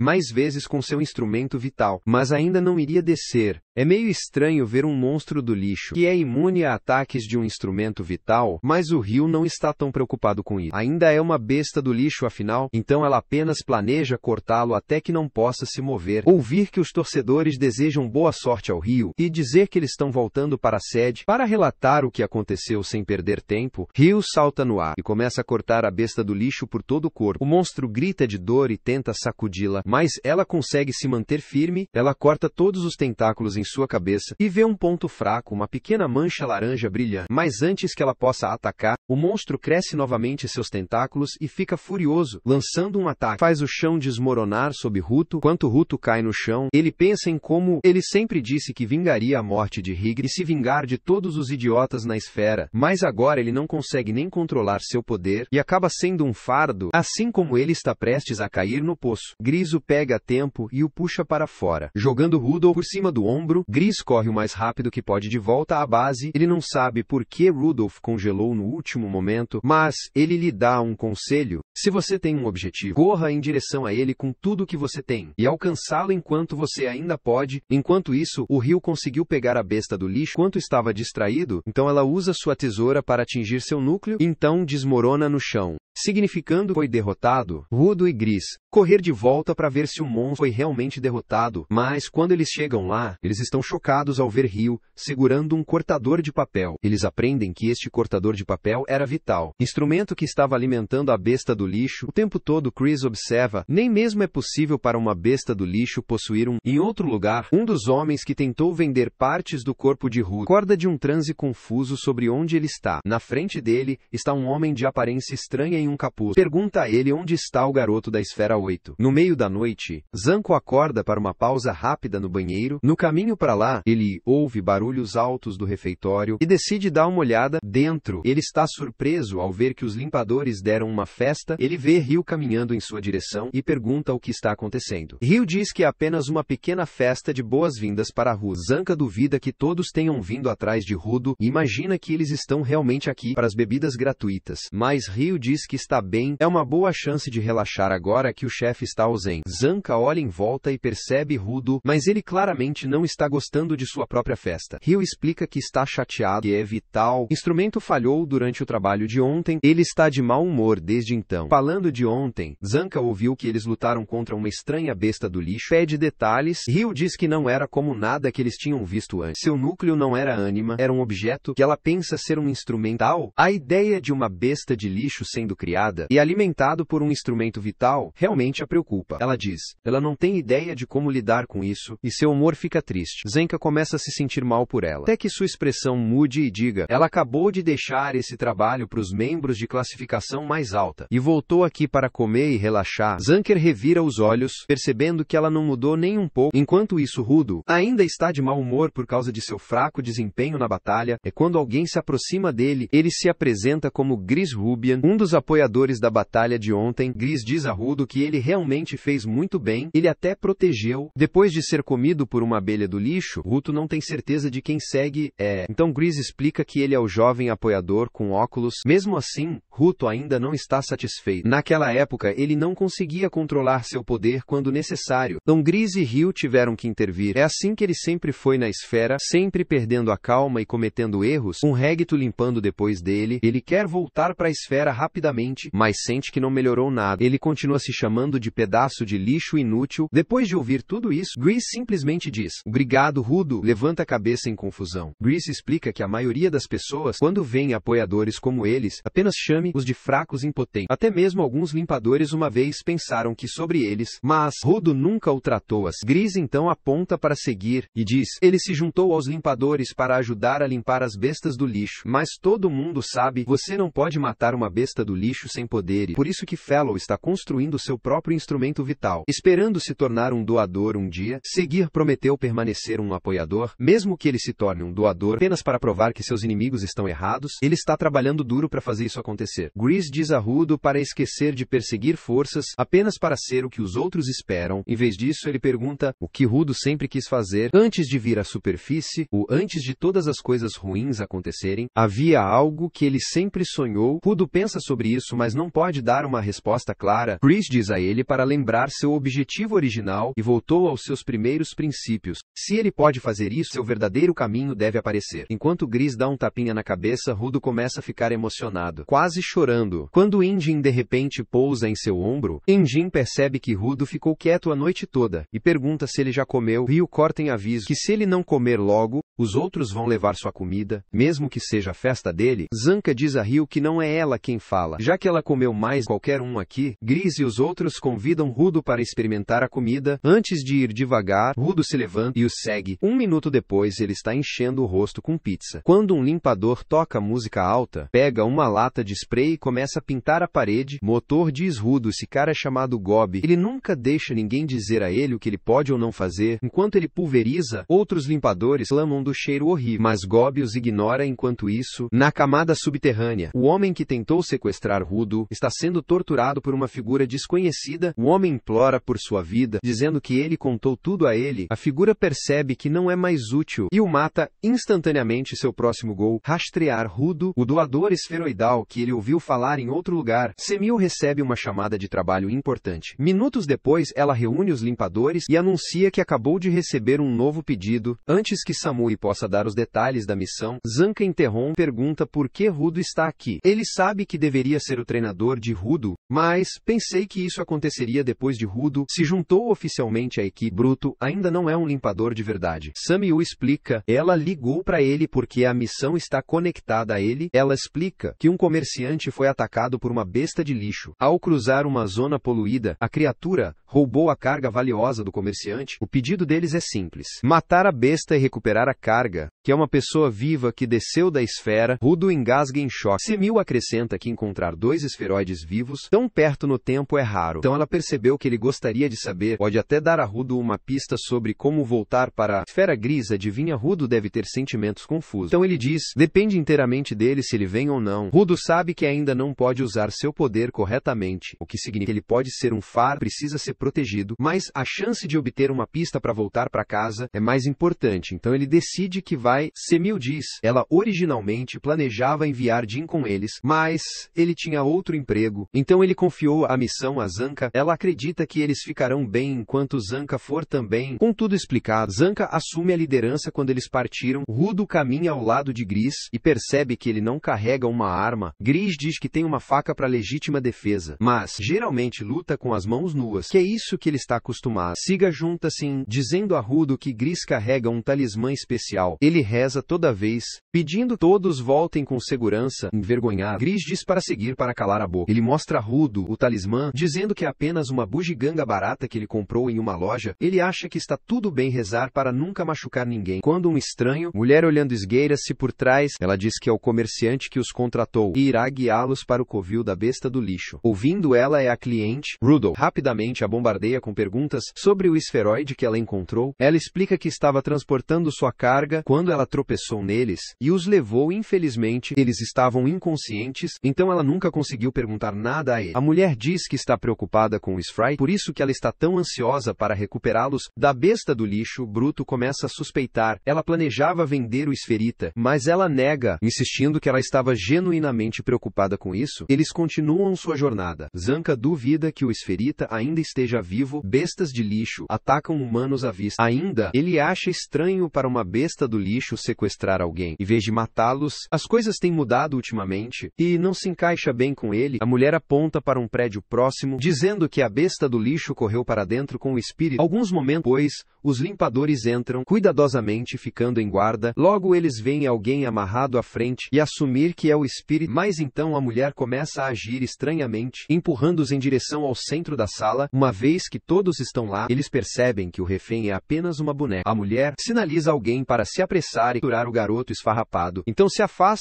mais vezes com seu instrumento vital, mas ainda não iria descer. É meio estranho ver um monstro do lixo que é imune a ataques de um instrumento vital, mas o Rio não está tão preocupado com isso. Ainda é uma besta do lixo afinal, então ela apenas planeja cortá-lo até que não possa se mover. Ouvir que os torcedores desejam boa sorte ao Rio e dizer que eles estão voltando para a sede para relatar o que aconteceu sem perder tempo, Rio salta no ar e começa a cortar a besta do lixo por todo o corpo. O monstro grita de dor e tenta sacudi-la, mas ela consegue se manter firme. Ela corta todos os tentáculos em sua cabeça e vê um ponto fraco, uma pequena mancha laranja brilhante. Mas antes que ela possa atacar, o monstro cresce novamente seus tentáculos e fica furioso, lançando um ataque. Faz o chão desmoronar sob Ruto. Enquanto Ruto cai no chão, ele pensa em como ele sempre disse que vingaria a morte de Hygd e se vingar de todos os idiotas na esfera, mas agora ele não consegue nem controlar seu poder e acaba sendo um fardo, assim como ele está prestes a cair no poço. Gris o pega a tempo e o puxa para fora, jogando Rudolf por cima do ombro. Gris corre o mais rápido que pode de volta à base. Ele não sabe por que Rudolf congelou no último momento, mas ele lhe dá um conselho. Se você tem um objetivo, corra em direção a ele com tudo que você tem e alcançá-lo enquanto você ainda pode. Enquanto isso, o Rio conseguiu pegar a besta do lixo enquanto estava distraído, então ela usa sua tesoura para atingir seu núcleo, então desmorona no chão, significando que foi derrotado. Rudo e Gris correr de volta para ver se o monstro foi realmente derrotado, mas quando eles chegam lá, eles estão chocados ao ver Rio segurando um cortador de papel. Eles aprendem que este cortador de papel era vital, instrumento que estava alimentando a besta do lixo. O tempo todo Chris observa, nem mesmo é possível para uma besta do lixo possuir um. Em outro lugar, um dos homens que tentou vender partes do corpo de Rudo acorda de um transe confuso sobre onde ele está. Na frente dele está um homem de aparência estranha em um capuz. Pergunta a ele onde está o garoto da esfera 8. No meio da noite, Zanko acorda para uma pausa rápida no banheiro. No caminho para lá, ele ouve barulhos altos do refeitório e decide dar uma olhada dentro. Ele está surpreso ao ver que os limpadores deram uma festa. Ele vê Rio caminhando em sua direção e pergunta o que está acontecendo. Rio diz que é apenas uma pequena festa de boas-vindas para Rudo. Zanka duvida que todos tenham vindo atrás de Rudo e imagina que eles estão realmente aqui para as bebidas gratuitas. Mas Rio diz que está bem, é uma boa chance de relaxar agora que o chefe está ausente. Zanka olha em volta e percebe Rudo, mas ele claramente não está gostando de sua própria festa. Rio explica que está chateado e é vital. O instrumento falhou durante o trabalho de ontem. Ele está de mau humor desde então. Falando de ontem, Zanka ouviu que eles lutaram contra uma estranha besta do lixo. Pede detalhes. Rio diz que não era como nada que eles tinham visto antes. Seu núcleo não era ânima, era um objeto que ela pensa ser um instrumental. A ideia de uma besta de lixo sendo criada e alimentado por um instrumento vital realmente a preocupa. Ela diz, ela não tem ideia de como lidar com isso e seu humor fica triste. Zanka começa a se sentir mal por ela, até que sua expressão mude e diga, ela acabou de deixar esse trabalho para os membros de classificação mais alta e voltou voltou aqui para comer e relaxar. Zanker revira os olhos, percebendo que ela não mudou nem um pouco. Enquanto isso, Rudo ainda está de mau humor por causa de seu fraco desempenho na batalha. É quando alguém se aproxima dele, ele se apresenta como Gris Rubian, um dos apoiadores da batalha de ontem. Gris diz a Rudo que ele realmente fez muito bem, ele até protegeu. Depois de ser comido por uma abelha do lixo, Ruto não tem certeza de quem segue é. Então Gris explica que ele é o jovem apoiador com óculos. Mesmo assim, Ruto ainda não está satisfeito. Naquela época, ele não conseguia controlar seu poder quando necessário. Então Gris e Ryu tiveram que intervir. É assim que ele sempre foi na esfera, sempre perdendo a calma e cometendo erros, um Regito limpando depois dele. Ele quer voltar para a esfera rapidamente, mas sente que não melhorou nada. Ele continua se chamando de pedaço de lixo inútil. Depois de ouvir tudo isso, Gris simplesmente diz: "Obrigado, Rudo." Levanta a cabeça em confusão. Gris explica que a maioria das pessoas, quando veem apoiadores como eles, apenas chame-os de fracos e impotentes. Até mesmo alguns limpadores uma vez pensaram que sobre eles, mas Rudo nunca o tratou assim. Gris então aponta para seguir e diz: "Ele se juntou aos limpadores para ajudar a limpar as bestas do lixo. Mas todo mundo sabe, você não pode matar uma besta do lixo sem poderes. Por isso que Fellow está construindo seu próprio instrumento vital, esperando se tornar um doador um dia." Seguir prometeu permanecer um apoiador, mesmo que ele se torne um doador apenas para provar que seus inimigos estão errados. Ele está trabalhando duro para fazer isso acontecer. Gris diz a Rudo para esquecer de perseguir forças apenas para ser o que os outros esperam. Em vez disso, ele pergunta o que Rudo sempre quis fazer antes de vir à superfície, ou antes de todas as coisas ruins acontecerem. Havia algo que ele sempre sonhou. Rudo pensa sobre isso, mas não pode dar uma resposta clara. Gris diz a ele para lembrar seu objetivo original e voltou aos seus primeiros princípios. Se ele pode fazer isso, seu verdadeiro caminho deve aparecer. Enquanto Gris dá um tapinha na cabeça, Rudo começa a ficar emocionado, quase chorando. Quando Injin de repente pousa em seu ombro, Injin percebe que Rudo ficou quieto a noite toda e pergunta se ele já comeu. Ryu corta em aviso que se ele não comer logo, os outros vão levar sua comida, mesmo que seja a festa dele. Zanka diz a Ryu que não é ela quem fala, já que ela comeu mais qualquer um aqui. Gris e os outros convidam Rudo para experimentar a comida. Antes de ir devagar, Rudo se levanta e o segue. Um minuto depois, ele está enchendo o rosto com pizza. Quando um limpador toca música alta, pega uma lata de spray e começa a pintar a parede. Motor diz Rudo, esse cara é chamado Gobi. Ele nunca deixa ninguém dizer a ele o que ele pode ou não fazer. Enquanto ele pulveriza, outros limpadores clamam do cheiro horrível, mas Gobi os ignora. Enquanto isso, na camada subterrânea, o homem que tentou sequestrar Rudo está sendo torturado por uma figura desconhecida. O homem implora por sua vida, dizendo que ele contou tudo a ele. A figura percebe que não é mais útil e o mata instantaneamente. Seu próximo gol: rastrear Rudo, o doador esferoidal que ele ouviu falar em outro lugar. Semil recebe uma chamada de trabalho importante. Minutos depois, ela reúne os limpadores e anuncia que acabou de receber um novo pedido. Antes que Samui possa dar os detalhes da missão, Zanka interrompe e pergunta por que Rudo está aqui. Ele sabe que deveria ser o treinador de Rudo, mas pensei que isso aconteceria depois de Rudo se juntou oficialmente à equipe. Bruto ainda não é um limpador de verdade. Samyu explica, ela ligou para ele porque a missão está conectada a ele. Ela explica que um comerciante foi atacado por uma besta de lixo. Ao cruzar uma zona poluída, a criatura roubou a carga valiosa do comerciante. O pedido deles é simples: matar a besta e recuperar a carga, que é uma pessoa viva que desceu da esfera. Rudo engasga em choque. Semil acrescenta que encontrar dois esferoides vivos tão perto no tempo é raro. Então ela percebeu que ele gostaria de saber. Pode até dar a Rudo uma pista sobre como voltar para a esfera gris. Adivinha, Rudo deve ter sentimentos confusos. Então ele diz, depende inteiramente dele se ele vem ou não. Rudo sabe que ainda não pode usar seu poder corretamente, o que significa que ele pode ser um faro, precisa ser protegido, mas a chance de obter uma pista para voltar para casa é mais importante. Então ele decide que vai. Semil diz, ela originalmente planejava enviar Jin com eles, mas ele tinha outro emprego. Então ele confiou a missão a Zanka. Ela acredita que eles ficarão bem enquanto Zanka for também. Com tudo explicado, Zanka assume a liderança quando eles partiram. Rudo caminha ao lado de Gris e percebe que ele não carrega uma arma. Gris diz que tem uma faca para legítima defesa, mas geralmente luta com as mãos nuas, que é isso que ele está acostumado. Siga junta-se, dizendo a Rudo que Gris carrega um talismã especial. Ele reza toda vez, pedindo todos voltem com segurança. Envergonhado, Gris diz para seguir para calar a boca. Ele mostra a Rudo o talismã, dizendo que é apenas uma bugiganga barata que ele comprou em uma loja. Ele acha que está tudo bem rezar para nunca machucar ninguém. Quando um estranho, mulher olhando esgueira-se por trás, ela diz que é o comerciante que os contratou. Irag guiá-los para o covil da besta do lixo. Ouvindo ela a cliente, Rudolph rapidamente a bombardeia com perguntas sobre o esferoide que ela encontrou. Ela explica que estava transportando sua carga quando ela tropeçou neles e os levou. Infelizmente, eles estavam inconscientes, então ela nunca conseguiu perguntar nada a ele. A mulher diz que está preocupada com o esferoide, por isso que ela está tão ansiosa para recuperá-los da besta do lixo. Bruto começa a suspeitar. Ela planejava vender o esferita, mas ela nega, insistindo que ela estava genuinamente preocupada com isso. Eles continuam sua jornada. Zanca duvida que o esferita ainda esteja vivo. Bestas de lixo atacam humanos à vista. Ainda, ele acha estranho para uma besta do lixo sequestrar alguém. Em vez de matá-los, as coisas têm mudado ultimamente, e não se encaixa bem com ele. A mulher aponta para um prédio próximo, dizendo que a besta do lixo correu para dentro com o espírito. Alguns momentos depois, os limpadores entram, cuidadosamente ficando em guarda. Logo eles veem alguém amarrado à frente e assumir que é o espírito, mas então a mulher começa a agir estranhamente, empurrando-os em direção ao centro da sala. Uma vez que todos estão lá, eles percebem que o refém é apenas uma boneca. A mulher sinaliza alguém para se apressar e curar o garoto esfarrapado. Então se afasta.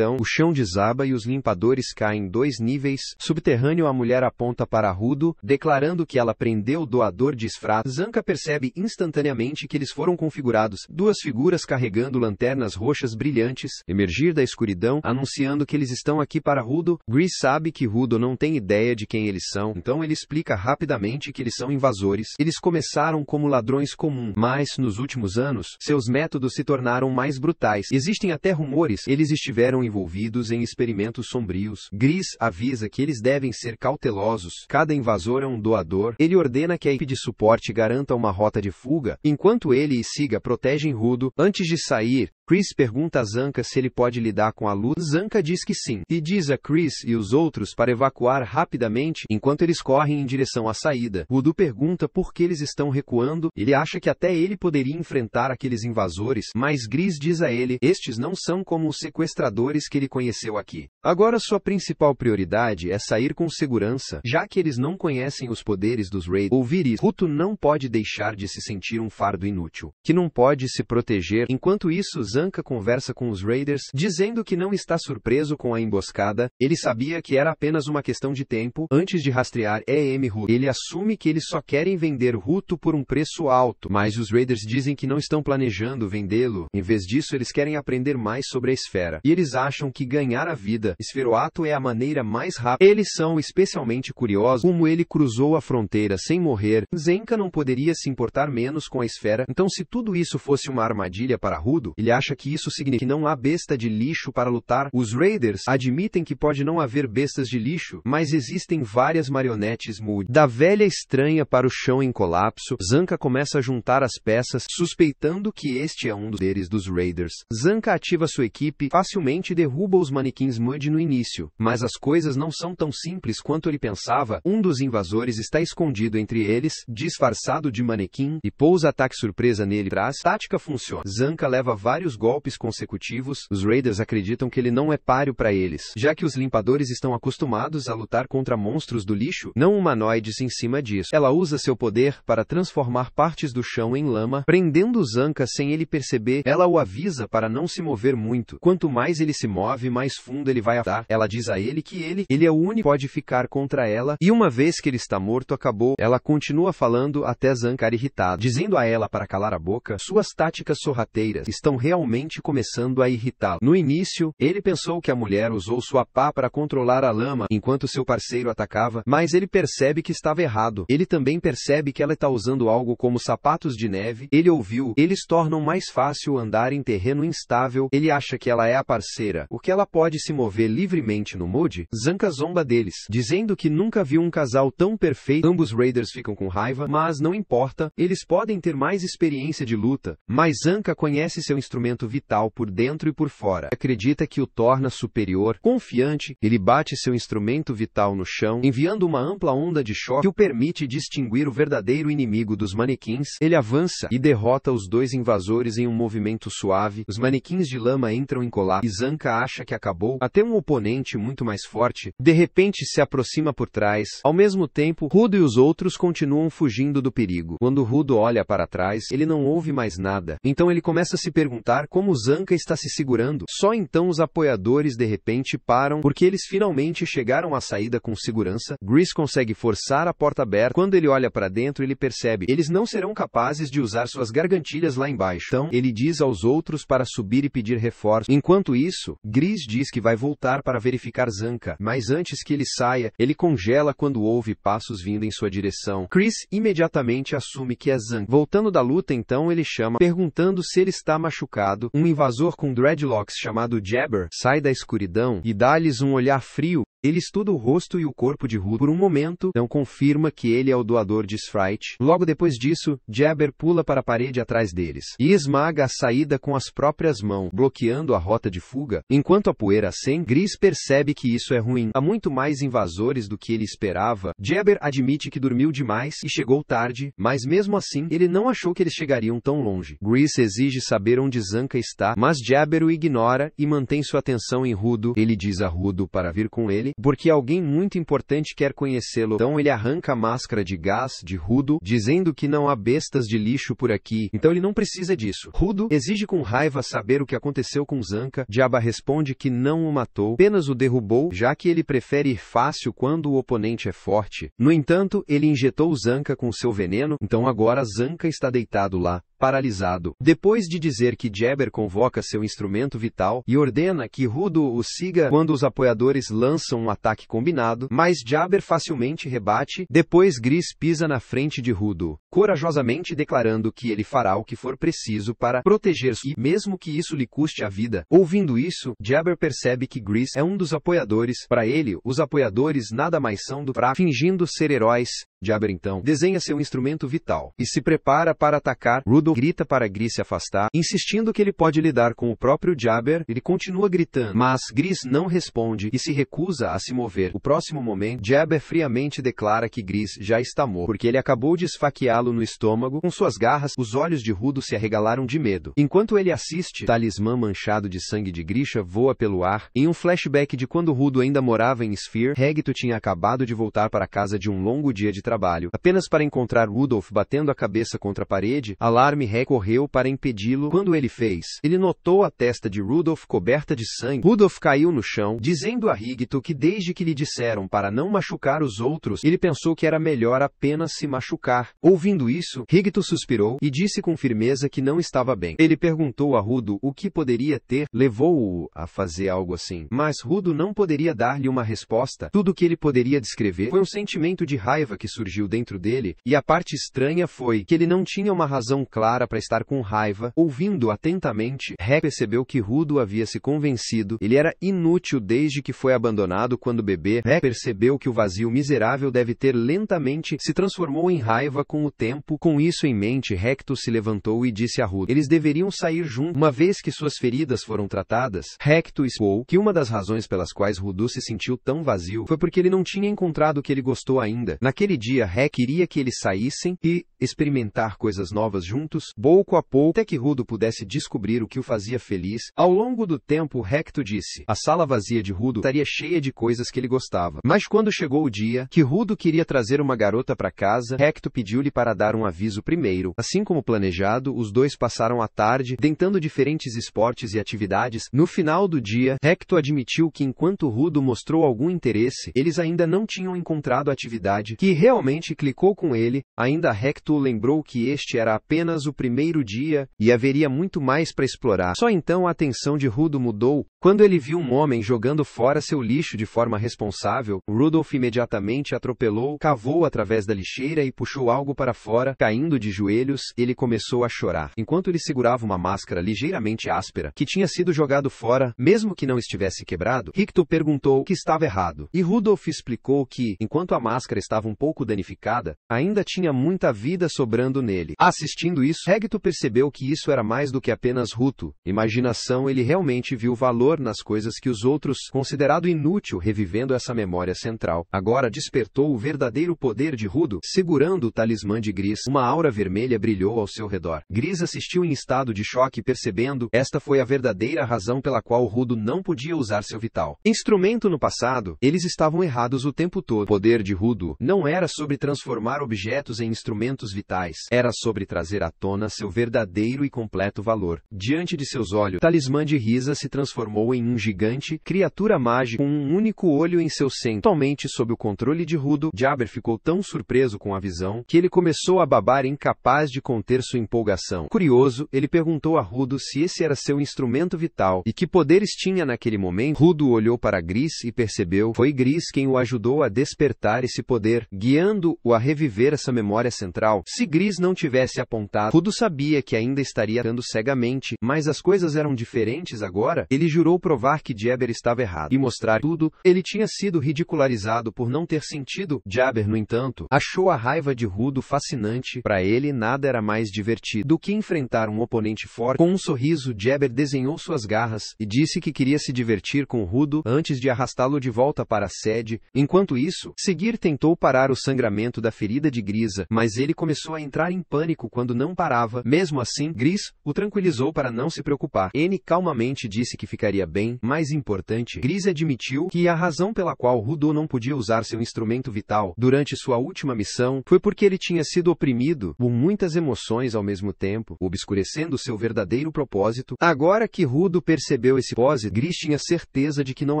O chão desaba e os limpadores caem 2 níveis. Subterrâneo, a mulher aponta para Rudo, declarando que ela prendeu o doador de esfra. Zanca percebe instantaneamente que eles foram configurados. 2 figuras carregando lanternas roxas brilhantes emergir da escuridão, anunciando que eles estão aqui para Rudo. Grease sabe que Rudo não tem ideia de quem eles são, então ele explica rapidamente que eles são invasores. Eles começaram como ladrões comuns, mas nos últimos anos, seus métodos se tornaram mais brutais. Existem até rumores eles estiveram envolvidos em experimentos sombrios. Grease avisa que eles devem ser cautelosos. Cada invasor é um doador. Ele ordena que a equipe de suporte garanta uma rota de fuga, enquanto ele e Siga protegem Rudo. Antes de sair, Chris pergunta a Zanca se ele pode lidar com a luz. Zanca diz que sim, e diz a Chris e os outros para evacuar rapidamente enquanto eles correm em direção à saída. Rudo pergunta por que eles estão recuando. Ele acha que até ele poderia enfrentar aqueles invasores, mas Grease diz a ele, estes não são como os sequestradores que ele conheceu aqui. Agora sua principal prioridade é sair com segurança, já que eles não conhecem os poderes dos Raiders. Ouvir isso, Ruto não pode deixar de se sentir um fardo inútil, que não pode se proteger. Enquanto isso, Zanca conversa com os Raiders, dizendo que não está surpreso com a emboscada. Ele sabia que era apenas uma questão de tempo antes de rastrear Ruto. Ele assume que eles só querem vender Ruto por um preço alto, mas os Raiders dizem que não estão planejando vendê-lo. Em vez disso, eles querem aprender mais sobre a esfera, e eles acham que ganhar a vida esferoato é a maneira mais rápida. Eles são especialmente curiosos como ele cruzou a fronteira sem morrer. Zanca não poderia se importar menos com a esfera, então se tudo isso fosse uma armadilha para Rudo, ele acha que isso significa que não há besta de lixo para lutar. Os Raiders admitem que pode não haver bestas de lixo, mas existem várias marionetes Mood. Da velha estranha para o chão em colapso, Zanca começa a juntar as peças, suspeitando que este é um dos poderes dos Raiders. Zanca ativa sua equipe, facilmente derruba os manequins Mood no início, mas as coisas não são tão simples quanto ele pensava. Um dos invasores está escondido entre eles, disfarçado de manequim, e pousa ataque surpresa nele. Tática funciona. Zanca leva vários golpes consecutivos. Os Raiders acreditam que ele não é páreo para eles, já que os limpadores estão acostumados a lutar contra monstros do lixo, não humanoides. Em cima disso, ela usa seu poder para transformar partes do chão em lama, prendendo Zanca sem ele perceber. Ela o avisa para não se mover muito. Quanto mais ele se move, mais fundo ele vai afundar. Ela diz a ele que ele é o único que pode ficar contra ela, e uma vez que ele está morto, acabou. Ela continua falando até Zanca ficar irritado, dizendo a ela para calar a boca. Suas táticas sorrateiras estão realmente começando a irritá-lo. No início, ele pensou que a mulher usou sua pá para controlar a lama enquanto seu parceiro atacava, mas ele percebe que estava errado. Ele também percebe que ela está usando algo como sapatos de neve. Ele ouviu, eles tornam mais fácil andar em terreno instável. Ele acha que ela é a parceira, o que ela pode se mover livremente no Mood. Zanca zomba deles, dizendo que nunca viu um casal tão perfeito. Ambos Raiders ficam com raiva, mas não importa, eles podem ter mais experiência de luta, mas Zanca conhece seu instrumento vital por dentro e por fora. Acredita que o torna superior. Confiante, ele bate seu instrumento vital no chão, enviando uma ampla onda de choque que o permite distinguir o verdadeiro inimigo dos manequins. Ele avança e derrota os dois invasores em um movimento suave. Os manequins de lama entram em colapso e Zanca acha que acabou. Até um oponente muito mais forte, de repente, se aproxima por trás. Ao mesmo tempo, Rudo e os outros continuam fugindo do perigo. Quando Rudo olha para trás, ele não ouve mais nada. Então ele começa a se perguntar reparar como Zanka está se segurando. Só então os apoiadores de repente param, porque eles finalmente chegaram à saída com segurança. Gris consegue forçar a porta aberta. Quando ele olha para dentro, ele percebe, eles não serão capazes de usar suas gargantilhas lá embaixo. Então, ele diz aos outros para subir e pedir reforço. Enquanto isso, Gris diz que vai voltar para verificar Zanka, mas antes que ele saia, ele congela quando ouve passos vindo em sua direção. Chris imediatamente assume que é Zanka. Voltando da luta, então, ele chama, perguntando se ele está machucado. Um invasor com dreadlocks chamado Jabber sai da escuridão e dá-lhes um olhar frio. Ele estuda o rosto e o corpo de Rudo por um momento, não confirma que ele é o doador de Sprite. Logo depois disso, Jabber pula para a parede atrás deles e esmaga a saída com as próprias mãos, bloqueando a rota de fuga. Enquanto a poeira acende, Gris percebe que isso é ruim. Há muito mais invasores do que ele esperava. Jabber admite que dormiu demais e chegou tarde, mas mesmo assim, ele não achou que eles chegariam tão longe. Gris exige saber onde Zanka está, mas Jabber o ignora e mantém sua atenção em Rudo. Ele diz a Rudo para vir com ele, porque alguém muito importante quer conhecê-lo. Então ele arranca a máscara de gás de Rudo, dizendo que não há bestas de lixo por aqui, então ele não precisa disso. Rudo exige com raiva saber o que aconteceu com Zanka. Jabba responde que não o matou, apenas o derrubou, já que ele prefere ir fácil quando o oponente é forte. No entanto, ele injetou Zanka com seu veneno, então agora Zanka está deitado lá, paralisado. Depois de dizer que Jabber convoca seu instrumento vital e ordena que Rudo o siga quando os apoiadores lançam um ataque combinado, mas Jabber facilmente rebate. Depois Gris pisa na frente de Rudo, corajosamente declarando que ele fará o que for preciso para proteger-se, mesmo que isso lhe custe a vida. Ouvindo isso, Jabber percebe que Gris é um dos apoiadores. Para ele, os apoiadores nada mais são do que fingindo ser heróis. Jabber então desenha seu instrumento vital e se prepara para atacar. Rudo grita para Gris se afastar, insistindo que ele pode lidar com o próprio Jabber. Ele continua gritando, mas Gris não responde e se recusa a se mover. O próximo momento, Jabber friamente declara que Gris já está morto, porque ele acabou de esfaqueá-lo no estômago com suas garras. Os olhos de Rudo se arregalaram de medo. Enquanto ele assiste, o talismã manchado de sangue de Grisha voa pelo ar. Em um flashback de quando Rudo ainda morava em Sphere, Hegito tinha acabado de voltar para casa de um longo dia de trabalho, apenas para encontrar Rudolph batendo a cabeça contra a parede. Alarme correu para impedi-lo. Quando ele fez, ele notou a testa de Rudolph coberta de sangue. Rudolph caiu no chão, dizendo a Higito que desde que lhe disseram para não machucar os outros, ele pensou que era melhor apenas se machucar. Ouvindo isso, Higito suspirou e disse com firmeza que não estava bem. Ele perguntou a Rudo o que poderia ter levou-o a fazer algo assim, mas Rudo não poderia dar-lhe uma resposta. Tudo o que ele poderia descrever foi um sentimento de raiva que surgiu dentro dele, e a parte estranha foi que ele não tinha uma razão clara para estar com raiva. Ouvindo atentamente, Hek percebeu que Rudo havia se convencido. Ele era inútil desde que foi abandonado quando bebê. Hek percebeu que o vazio miserável deve ter lentamente se transformou em raiva com o tempo. Com isso em mente, Hector se levantou e disse a Rudo, eles deveriam sair juntos, uma vez que suas feridas foram tratadas. Hector explicou que uma das razões pelas quais Rudo se sentiu tão vazio foi porque ele não tinha encontrado o que ele gostou ainda. Naquele dia, Hek queria que eles saíssem e experimentar coisas novas juntos, pouco a pouco, até que Rudo pudesse descobrir o que o fazia feliz. Ao longo do tempo, Hector disse, a sala vazia de Rudo estaria cheia de coisas que ele gostava. Mas quando chegou o dia que Rudo queria trazer uma garota para casa, Hector pediu-lhe para dar um aviso primeiro. Assim como planejado, os dois passaram a tarde tentando diferentes esportes e atividades. No final do dia, Hector admitiu que enquanto Rudo mostrou algum interesse, eles ainda não tinham encontrado a atividade que realmente clicou com ele. Ainda Hector lembrou que este era apenas o primeiro dia e haveria muito mais para explorar. Só então a atenção de Rudo mudou. Quando ele viu um homem jogando fora seu lixo de forma responsável, Rudolph imediatamente atropelou, cavou através da lixeira e puxou algo para fora. Caindo de joelhos, ele começou a chorar, enquanto ele segurava uma máscara ligeiramente áspera, que tinha sido jogado fora, mesmo que não estivesse quebrado. Hector perguntou o que estava errado, e Rudolph explicou que, enquanto a máscara estava um pouco danificada, ainda tinha muita vida sobrando nele. Assistindo isso, Hector percebeu que isso era mais do que apenas Ruto. Imaginação, ele realmente viu valor valor nas coisas que os outros, considerado inútil revivendo essa memória central. Agora despertou o verdadeiro poder de Rudo, segurando o talismã de Gris. Uma aura vermelha brilhou ao seu redor. Gris assistiu em estado de choque, percebendo, esta foi a verdadeira razão pela qual Rudo não podia usar seu vital instrumento no passado. Eles estavam errados o tempo todo. O poder de Rudo não era sobre transformar objetos em instrumentos vitais, era sobre trazer à tona seu verdadeiro e completo valor. Diante de seus olhos, o talismã de Risa se transformou em um gigante, criatura mágica com um único olho em seu centro. Totalmente sob o controle de Rudo, Jabber ficou tão surpreso com a visão, que ele começou a babar, incapaz de conter sua empolgação. Curioso, ele perguntou a Rudo se esse era seu instrumento vital, e que poderes tinha naquele momento. Rudo olhou para Gris e percebeu, foi Gris quem o ajudou a despertar esse poder, guiando-o a reviver essa memória central. Se Gris não tivesse apontado, Rudo sabia que ainda estaria andando cegamente, mas as coisas eram diferentes agora. Ele jurou provar que Jabber estava errado, e mostrar tudo. Ele tinha sido ridicularizado por não ter sentido. Jabber, no entanto, achou a raiva de Rudo fascinante. Para ele, nada era mais divertido do que enfrentar um oponente forte. Com um sorriso, Jabber desenhou suas garras, e disse que queria se divertir com Rudo antes de arrastá-lo de volta para a sede. Enquanto isso, Seguir tentou parar o sangramento da ferida de Grisa, mas ele começou a entrar em pânico quando não parava. Mesmo assim, Gris o tranquilizou para não se preocupar. N calmamente disse que ficaria bem. Mais importante, Gris admitiu que a razão pela qual Rudo não podia usar seu instrumento vital durante sua última missão foi porque ele tinha sido oprimido por muitas emoções ao mesmo tempo, obscurecendo seu verdadeiro propósito. Agora que Rudo percebeu esse propósito, Gris tinha certeza de que não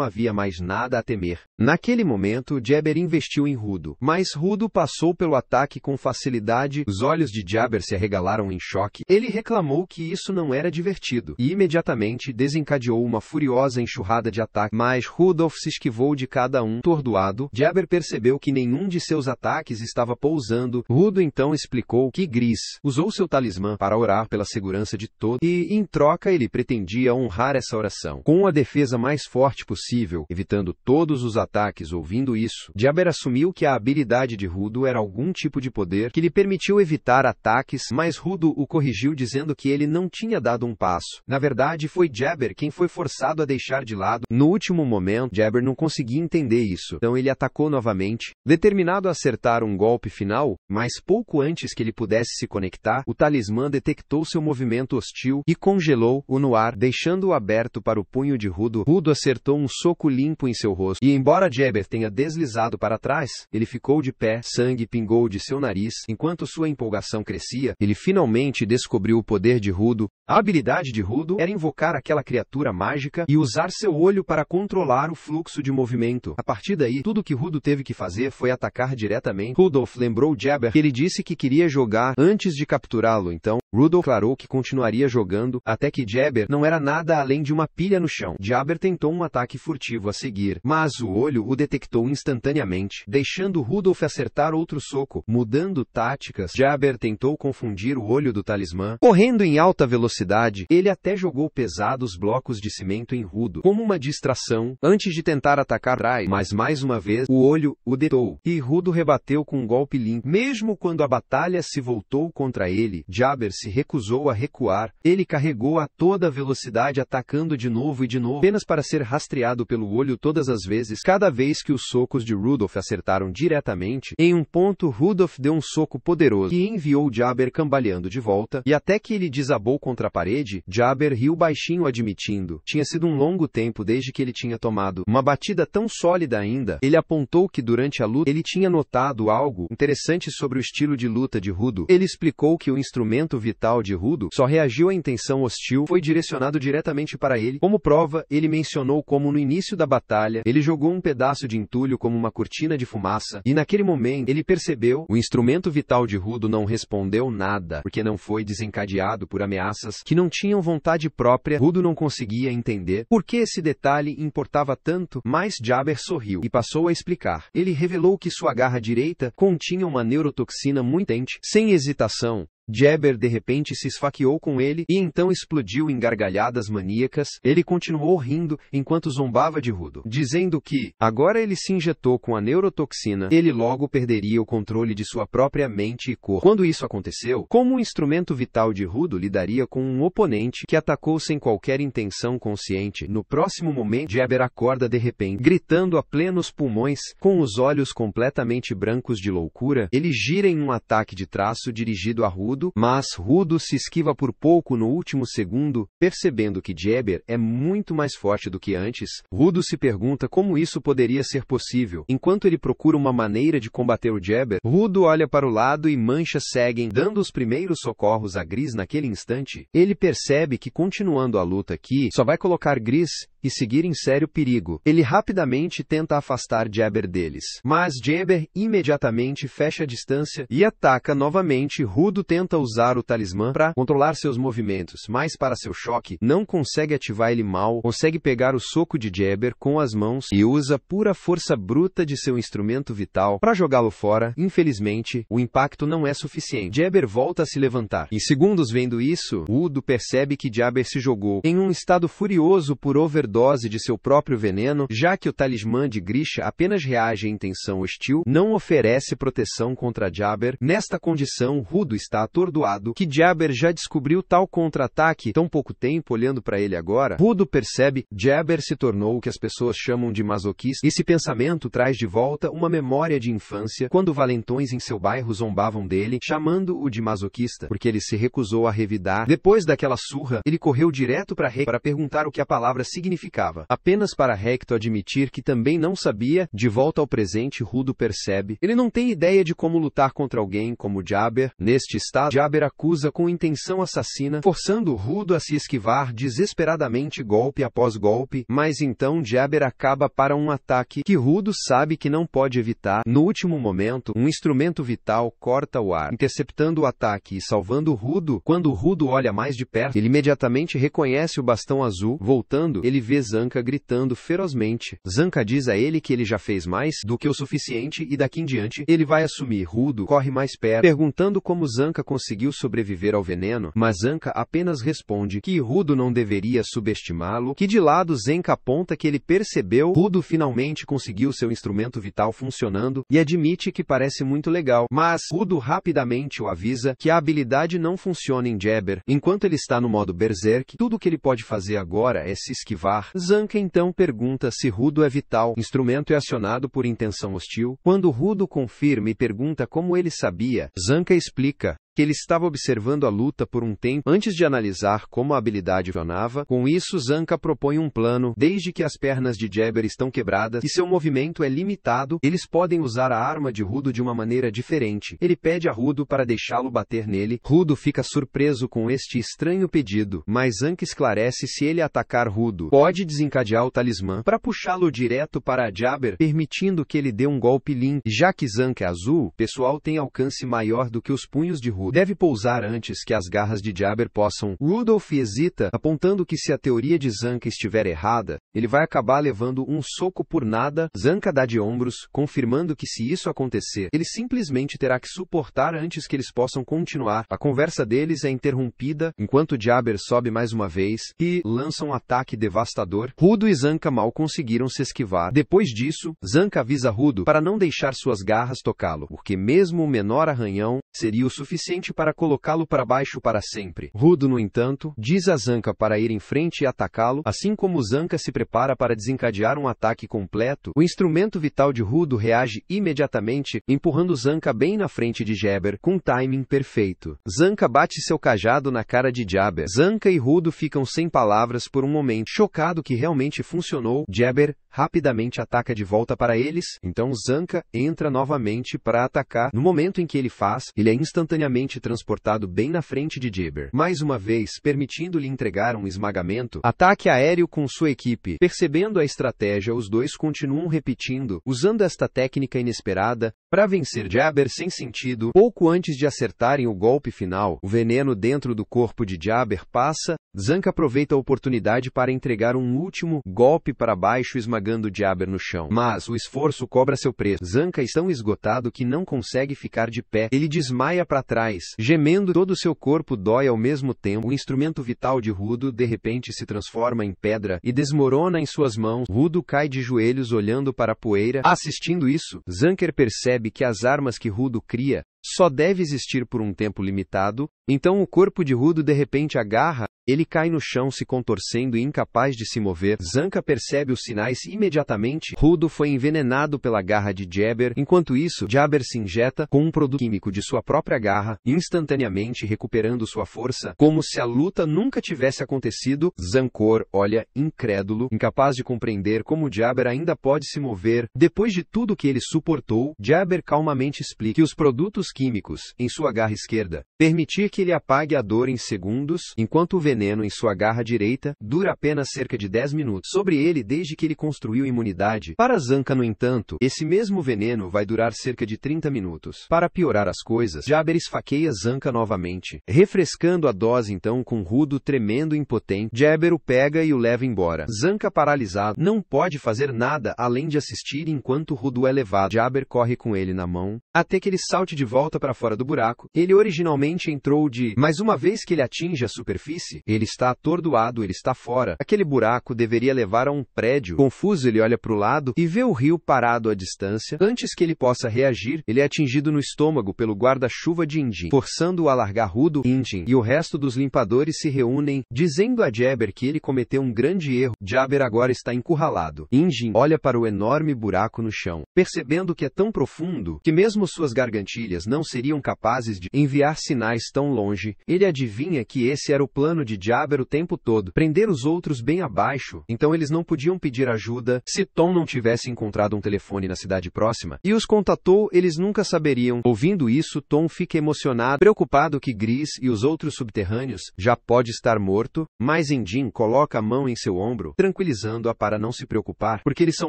havia mais nada a temer. Naquele momento, Jabber investiu em Rudo, mas Rudo passou pelo ataque com facilidade. Os olhos de Jabber se arregalaram em choque. Ele reclamou que isso não era divertido, e imediatamente desencadeou uma furiosa enxurrada de ataques, mas Rudolph se esquivou de cada um. Atordoado, Jabber percebeu que nenhum de seus ataques estava pousando. Rudo então explicou que Gris usou seu talismã para orar pela segurança de todos, e em troca ele pretendia honrar essa oração com a defesa mais forte possível, evitando todos os ataques. Ouvindo isso, Jabber assumiu que a habilidade de Rudo era algum tipo de poder que lhe permitiu evitar ataques, mas Rudo o corrigiu dizendo que ele não tinha dado um passo. Na verdade, foi Jabber quem foi forçado a deixar de lado. No último momento, Jabber não conseguia entender isso, então ele atacou novamente, determinado a acertar um golpe final, mas pouco antes que ele pudesse se conectar, o talismã detectou seu movimento hostil e congelou-o no ar, deixando-o aberto para o punho de Rudo. Rudo acertou um soco limpo em seu rosto, e embora Jabber tenha deslizado para trás, ele ficou de pé. Sangue pingou de seu nariz. Enquanto sua empolgação crescia, ele finalmente descobriu o poder de Rudo. A habilidade de Rudo era invocar aquela criatura mágica e usar seu olho para controlar o fluxo de movimento. A partir daí, tudo que Rudo teve que fazer foi atacar diretamente. Rudolph lembrou Jabber que ele disse que queria jogar antes de capturá-lo, então Rudolph declarou que continuaria jogando, até que Jabber não era nada além de uma pilha no chão. Jabber tentou um ataque furtivo a seguir, mas o olho o detectou instantaneamente, deixando Rudolph acertar outro soco. Mudando táticas, Jabber tentou confundir o olho do talismã. Correndo em alta velocidade, ele até jogou pesados blocos de cimento em Rudo, como uma distração, antes de tentar atacar Rai, mas mais uma vez, o olho o detou, e Rudo rebateu com um golpe limpo. Mesmo quando a batalha se voltou contra ele, Jabber se recusou a recuar. Ele carregou a toda velocidade, atacando de novo e de novo, apenas para ser rastreado pelo olho todas as vezes. Cada vez que os socos de Rudolph acertaram diretamente, em um ponto Rudolph deu um soco poderoso e enviou Jabber cambaleando de volta, e até que ele desabou contra a parede, Jabber riu baixinho, admitindo. Tinha sido um longo tempo desde que ele tinha tomado uma batida tão sólida ainda. Ele apontou que durante a luta ele tinha notado algo interessante sobre o estilo de luta de Rudo. Ele explicou que o instrumento vital de Rudo só reagiu à intenção hostil, foi direcionado diretamente para ele. Como prova, ele mencionou como no início da batalha, ele jogou um pedaço de entulho como uma cortina de fumaça, e naquele momento, ele percebeu, o instrumento vital de Rudo não respondeu nada, porque não foi desencadeado por ameaças que não tinham vontade própria. Rudo não conseguia entender por que esse detalhe importava tanto, mas Jabber sorriu e passou a explicar. Ele revelou que sua garra direita continha uma neurotoxina muito potente. Sem hesitação, Jabber de repente se esfaqueou com ele e então explodiu em gargalhadas maníacas. Ele continuou rindo enquanto zombava de Rudo, dizendo que, agora ele se injetou com a neurotoxina, ele logo perderia o controle de sua própria mente e corpo. Quando isso aconteceu, como um instrumento vital de Rudo lidaria com um oponente que atacou sem qualquer intenção consciente? No próximo momento, Jabber acorda de repente, gritando a plenos pulmões, com os olhos completamente brancos de loucura. Ele gira em um ataque de traço dirigido a Rudo, mas Rudo se esquiva por pouco no último segundo, percebendo que Jabber é muito mais forte do que antes. Rudo se pergunta como isso poderia ser possível. Enquanto ele procura uma maneira de combater o Jabber, Rudo olha para o lado e manchas seguem, dando os primeiros socorros a Gris naquele instante. Ele percebe que continuando a luta aqui, só vai colocar Gris e seguir em sério perigo. Ele rapidamente tenta afastar Jabber deles, mas Jabber imediatamente fecha a distância e ataca novamente. Rudo tenta usar o talismã para controlar seus movimentos, mas para seu choque, não consegue ativar ele mal, consegue pegar o soco de Jabber com as mãos e usa pura força bruta de seu instrumento vital para jogá-lo fora. Infelizmente, o impacto não é suficiente. Jabber volta a se levantar. Em segundos vendo isso, Rudo percebe que Jabber se jogou em um estado furioso por overdose de seu próprio veneno, já que o talismã de Grisha apenas reage à intenção hostil, não oferece proteção contra Jabber. Nesta condição, Rudo está atordoado que Jabber já descobriu tal contra-ataque tão pouco tempo. Olhando para ele agora, Rudo percebe Jabber se tornou o que as pessoas chamam de masoquista. Esse pensamento traz de volta uma memória de infância, quando valentões em seu bairro zombavam dele, chamando-o de masoquista, porque ele se recusou a revidar. Depois daquela surra, ele correu direto para Hector para perguntar o que a palavra significava, apenas para Hector admitir que também não sabia. De volta ao presente, Rudo percebe ele não tem ideia de como lutar contra alguém como Jabber. Neste estado, Jabber acusa com intenção assassina, forçando Rudo a se esquivar desesperadamente golpe após golpe, mas então Jabber acaba para um ataque que Rudo sabe que não pode evitar. No último momento, um instrumento vital corta o ar, interceptando o ataque e salvando Rudo. Quando Rudo olha mais de perto, ele imediatamente reconhece o bastão azul. Voltando, ele vê Zanka gritando ferozmente. Zanka diz a ele que ele já fez mais do que o suficiente e daqui em diante ele vai assumir. Rudo corre mais perto, perguntando como Zanka conseguiu sobreviver ao veneno, mas Zanka apenas responde que Rudo não deveria subestimá-lo, que de lado Zanka aponta que ele percebeu. Rudo finalmente conseguiu seu instrumento vital funcionando e admite que parece muito legal, mas Rudo rapidamente o avisa que a habilidade não funciona em Jabber. Enquanto ele está no modo Berserk, tudo o que ele pode fazer agora é se esquivar. Zanka então pergunta se Rudo é vital. O instrumento é acionado por intenção hostil. Quando Rudo confirma e pergunta como ele sabia, Zanka explica que ele estava observando a luta por um tempo antes de analisar como a habilidade funcionava. Com isso, Zanka propõe um plano. Desde que as pernas de Jabber estão quebradas e seu movimento é limitado, eles podem usar a arma de Rudo de uma maneira diferente. Ele pede a Rudo para deixá-lo bater nele. Rudo fica surpreso com este estranho pedido, mas Zanka esclarece se ele atacar Rudo, pode desencadear o talismã para puxá-lo direto para Jabber, permitindo que ele dê um golpe limpo. Já que Zanka é azul, o pessoal tem alcance maior do que os punhos de Rudo. Deve pousar antes que as garras de Jabber possam. Rudolph hesita, apontando que se a teoria de Zanka estiver errada, ele vai acabar levando um soco por nada. Zanka dá de ombros, confirmando que se isso acontecer, ele simplesmente terá que suportar antes que eles possam continuar. A conversa deles é interrompida, enquanto Jabber sobe mais uma vez e lança um ataque devastador. Rudo e Zanka mal conseguiram se esquivar. Depois disso, Zanka avisa Rudo para não deixar suas garras tocá-lo, porque mesmo o menor arranhão seria o suficiente para colocá-lo para baixo para sempre. Rudo, no entanto, diz a Zanka para ir em frente e atacá-lo. Assim como Zanka se prepara para desencadear um ataque completo, o instrumento vital de Rudo reage imediatamente, empurrando Zanka bem na frente de Jabber, com timing perfeito. Zanka bate seu cajado na cara de Jabber. Zanka e Rudo ficam sem palavras por um momento, chocado que realmente funcionou. Jabber rapidamente ataca de volta para eles, então Zanka entra novamente para atacar. No momento em que ele faz, ele é instantaneamente transportado bem na frente de Jabber, mais uma vez permitindo-lhe entregar um esmagamento. Ataque aéreo com sua equipe. Percebendo a estratégia, os dois continuam repetindo. Usando esta técnica inesperada, Para vencer Jabber sem sentido, pouco antes de acertarem o golpe final, o veneno dentro do corpo de Jabber passa. Zanca aproveita a oportunidade para entregar um último golpe para baixo, esmagando Jabber no chão. Mas o esforço cobra seu preço. Zanca é tão esgotado que não consegue ficar de pé. Ele desmaia para trás, gemendo. Todo o seu corpo dói ao mesmo tempo. O instrumento vital de Rudo de repente se transforma em pedra e desmorona em suas mãos. Rudo cai de joelhos olhando para a poeira. Assistindo isso, Zanker percebe que as armas que Rudo cria só deve existir por um tempo limitado. Então o corpo de Rudo de repente agarra. Ele cai no chão se contorcendo e incapaz de se mover. Zanca percebe os sinais imediatamente. Rudo foi envenenado pela garra de Jabber. Enquanto isso, Jabber se injeta com um produto químico de sua própria garra, instantaneamente recuperando sua força, como se a luta nunca tivesse acontecido. Zancor olha incrédulo, incapaz de compreender como Jabber ainda pode se mover. Depois de tudo que ele suportou, Jabber calmamente explica que os produtos químicos em sua garra esquerda permitir que ele apague a dor em segundos, enquanto o veneno em sua garra direita dura apenas cerca de 10 minutos sobre ele desde que ele construiu imunidade. Para Zanca, no entanto, esse mesmo veneno vai durar cerca de 30 minutos. Para piorar as coisas, Jabber esfaqueia Zanca novamente, refrescando a dose então com Rudo tremendo e impotente. Jabber o pega e o leva embora. Zanca, paralisado, não pode fazer nada além de assistir enquanto Rudo é levado. Jabber corre com ele na mão, até que ele salte de volta para fora do buraco. Ele originalmente entrou mas uma vez que ele atinge a superfície, ele está atordoado, ele está fora. Aquele buraco deveria levar a um prédio. Confuso, ele olha para o lado e vê o rio parado à distância. Antes que ele possa reagir, ele é atingido no estômago pelo guarda-chuva de Injin, forçando-o a largar Rudo. Injin e o resto dos limpadores se reúnem, dizendo a Jabber que ele cometeu um grande erro. Jabber agora está encurralado. Injin olha para o enorme buraco no chão, percebendo que é tão profundo que mesmo suas gargantilhas não seriam capazes de enviar sinais tão longe. Ele adivinha que esse era o plano de Jabber o tempo todo, prender os outros bem abaixo, então eles não podiam pedir ajuda. Se Tom não tivesse encontrado um telefone na cidade próxima e os contatou, eles nunca saberiam. Ouvindo isso, Tom fica emocionado, preocupado que Gris e os outros subterrâneos já pode estar morto, mas Injin coloca a mão em seu ombro, tranquilizando-a para não se preocupar, porque eles são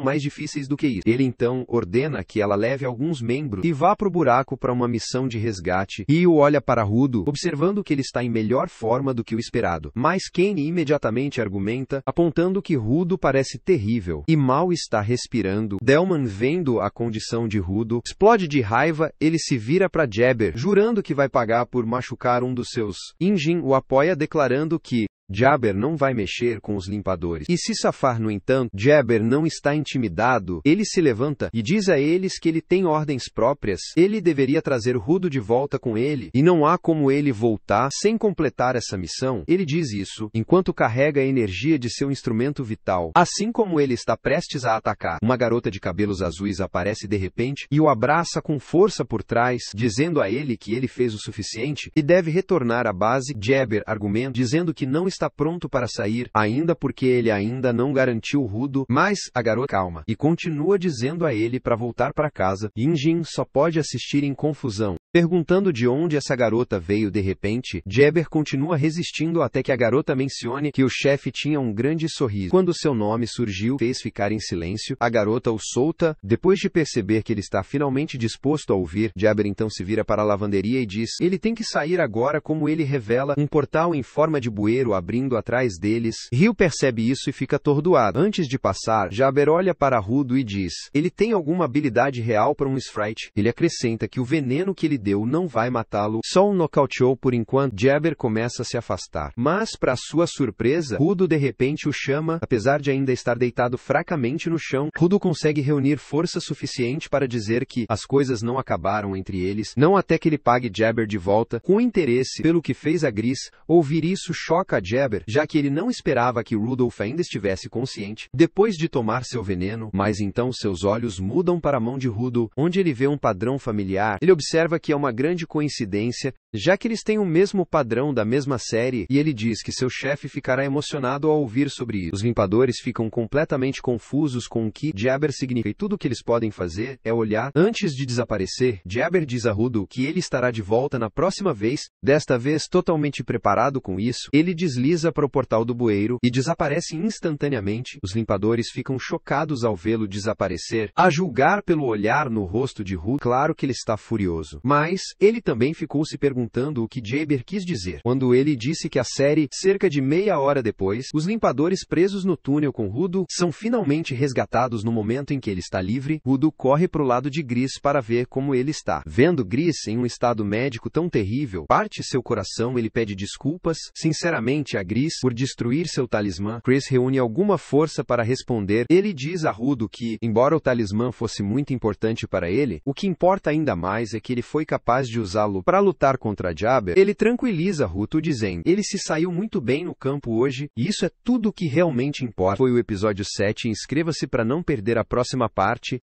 mais difíceis do que isso. Ele então ordena que ela leve alguns membros e vá para o buraco para uma missão de resgate. Ryo olha para Rudo, observando que ele está em melhor forma do que o esperado. Mas Kane imediatamente argumenta, apontando que Rudo parece terrível e mal está respirando. Delman, vendo a condição de Rudo, explode de raiva. Ele se vira para Jabber, jurando que vai pagar por machucar um dos seus. Injin o apoia, declarando que Jabber não vai mexer com os limpadores e se safar. No entanto, Jabber não está intimidado. Ele se levanta e diz a eles que ele tem ordens próprias. Ele deveria trazer Rudo de volta com ele, e não há como ele voltar sem completar essa missão. Ele diz isso enquanto carrega a energia de seu instrumento vital. Assim como ele está prestes a atacar, uma garota de cabelos azuis aparece de repente e o abraça com força por trás, dizendo a ele que ele fez o suficiente e deve retornar à base. Jabber argumenta, dizendo que não está pronto para sair, ainda porque ele ainda não garantiu Rudo, mas a garota calma e continua dizendo a ele para voltar para casa. Injin só pode assistir em confusão, perguntando de onde essa garota veio. De repente, Jabber continua resistindo até que a garota mencione que o chefe tinha um grande sorriso. Quando seu nome surgiu, fez ficar em silêncio. A garota o solta, depois de perceber que ele está finalmente disposto a ouvir. Jabber então se vira para a lavanderia e diz, ele tem que sair agora. Como ele revela, um portal em forma de bueiro abrindo atrás deles. Ryo percebe isso e fica atordoado. Antes de passar, Jabber olha para Rudo e diz, ele tem alguma habilidade real para um Sprite? Ele acrescenta que o veneno que ele deu não vai matá-lo, só o nocauteou por enquanto. Jabber começa a se afastar, mas para sua surpresa, Rudo de repente o chama. Apesar de ainda estar deitado fracamente no chão, Rudo consegue reunir força suficiente para dizer que as coisas não acabaram entre eles, não até que ele pague Jabber de volta, com interesse pelo que fez a Gris. Ouvir isso choca a Jabber, já que ele não esperava que Rudolph ainda estivesse consciente depois de tomar seu veneno. Mas então seus olhos mudam para a mão de Rudo, onde ele vê um padrão familiar. Ele observa que é uma grande coincidência, já que eles têm o mesmo padrão da mesma série, e ele diz que seu chefe ficará emocionado ao ouvir sobre isso. Os limpadores ficam completamente confusos com o que Jabber significa, e tudo o que eles podem fazer é olhar. Antes de desaparecer, Jabber diz a Rudo que ele estará de volta na próxima vez. Desta vez, totalmente preparado com isso, ele desliga desliza para o portal do bueiro e desaparece instantaneamente. Os limpadores ficam chocados ao vê-lo desaparecer. A julgar pelo olhar no rosto de Ruth, claro que ele está furioso. Mas ele também ficou se perguntando o que Jaber quis dizer quando ele disse que a série, cerca de meia hora depois, os limpadores presos no túnel com Rudo são finalmente resgatados no momento em que ele está livre. Rudo corre para o lado de Gris para ver como ele está. Vendo Gris em um estado médico tão terrível, parte seu coração. Ele pede desculpas sinceramente a Gris por destruir seu talismã. Chris reúne alguma força para responder. Ele diz a Rudo que, embora o talismã fosse muito importante para ele, o que importa ainda mais é que ele foi capaz de usá-lo para lutar contra Jaber. Ele tranquiliza Ruto dizendo: ele se saiu muito bem no campo hoje, e isso é tudo o que realmente importa. Foi o episódio 7. Inscreva-se para não perder a próxima parte.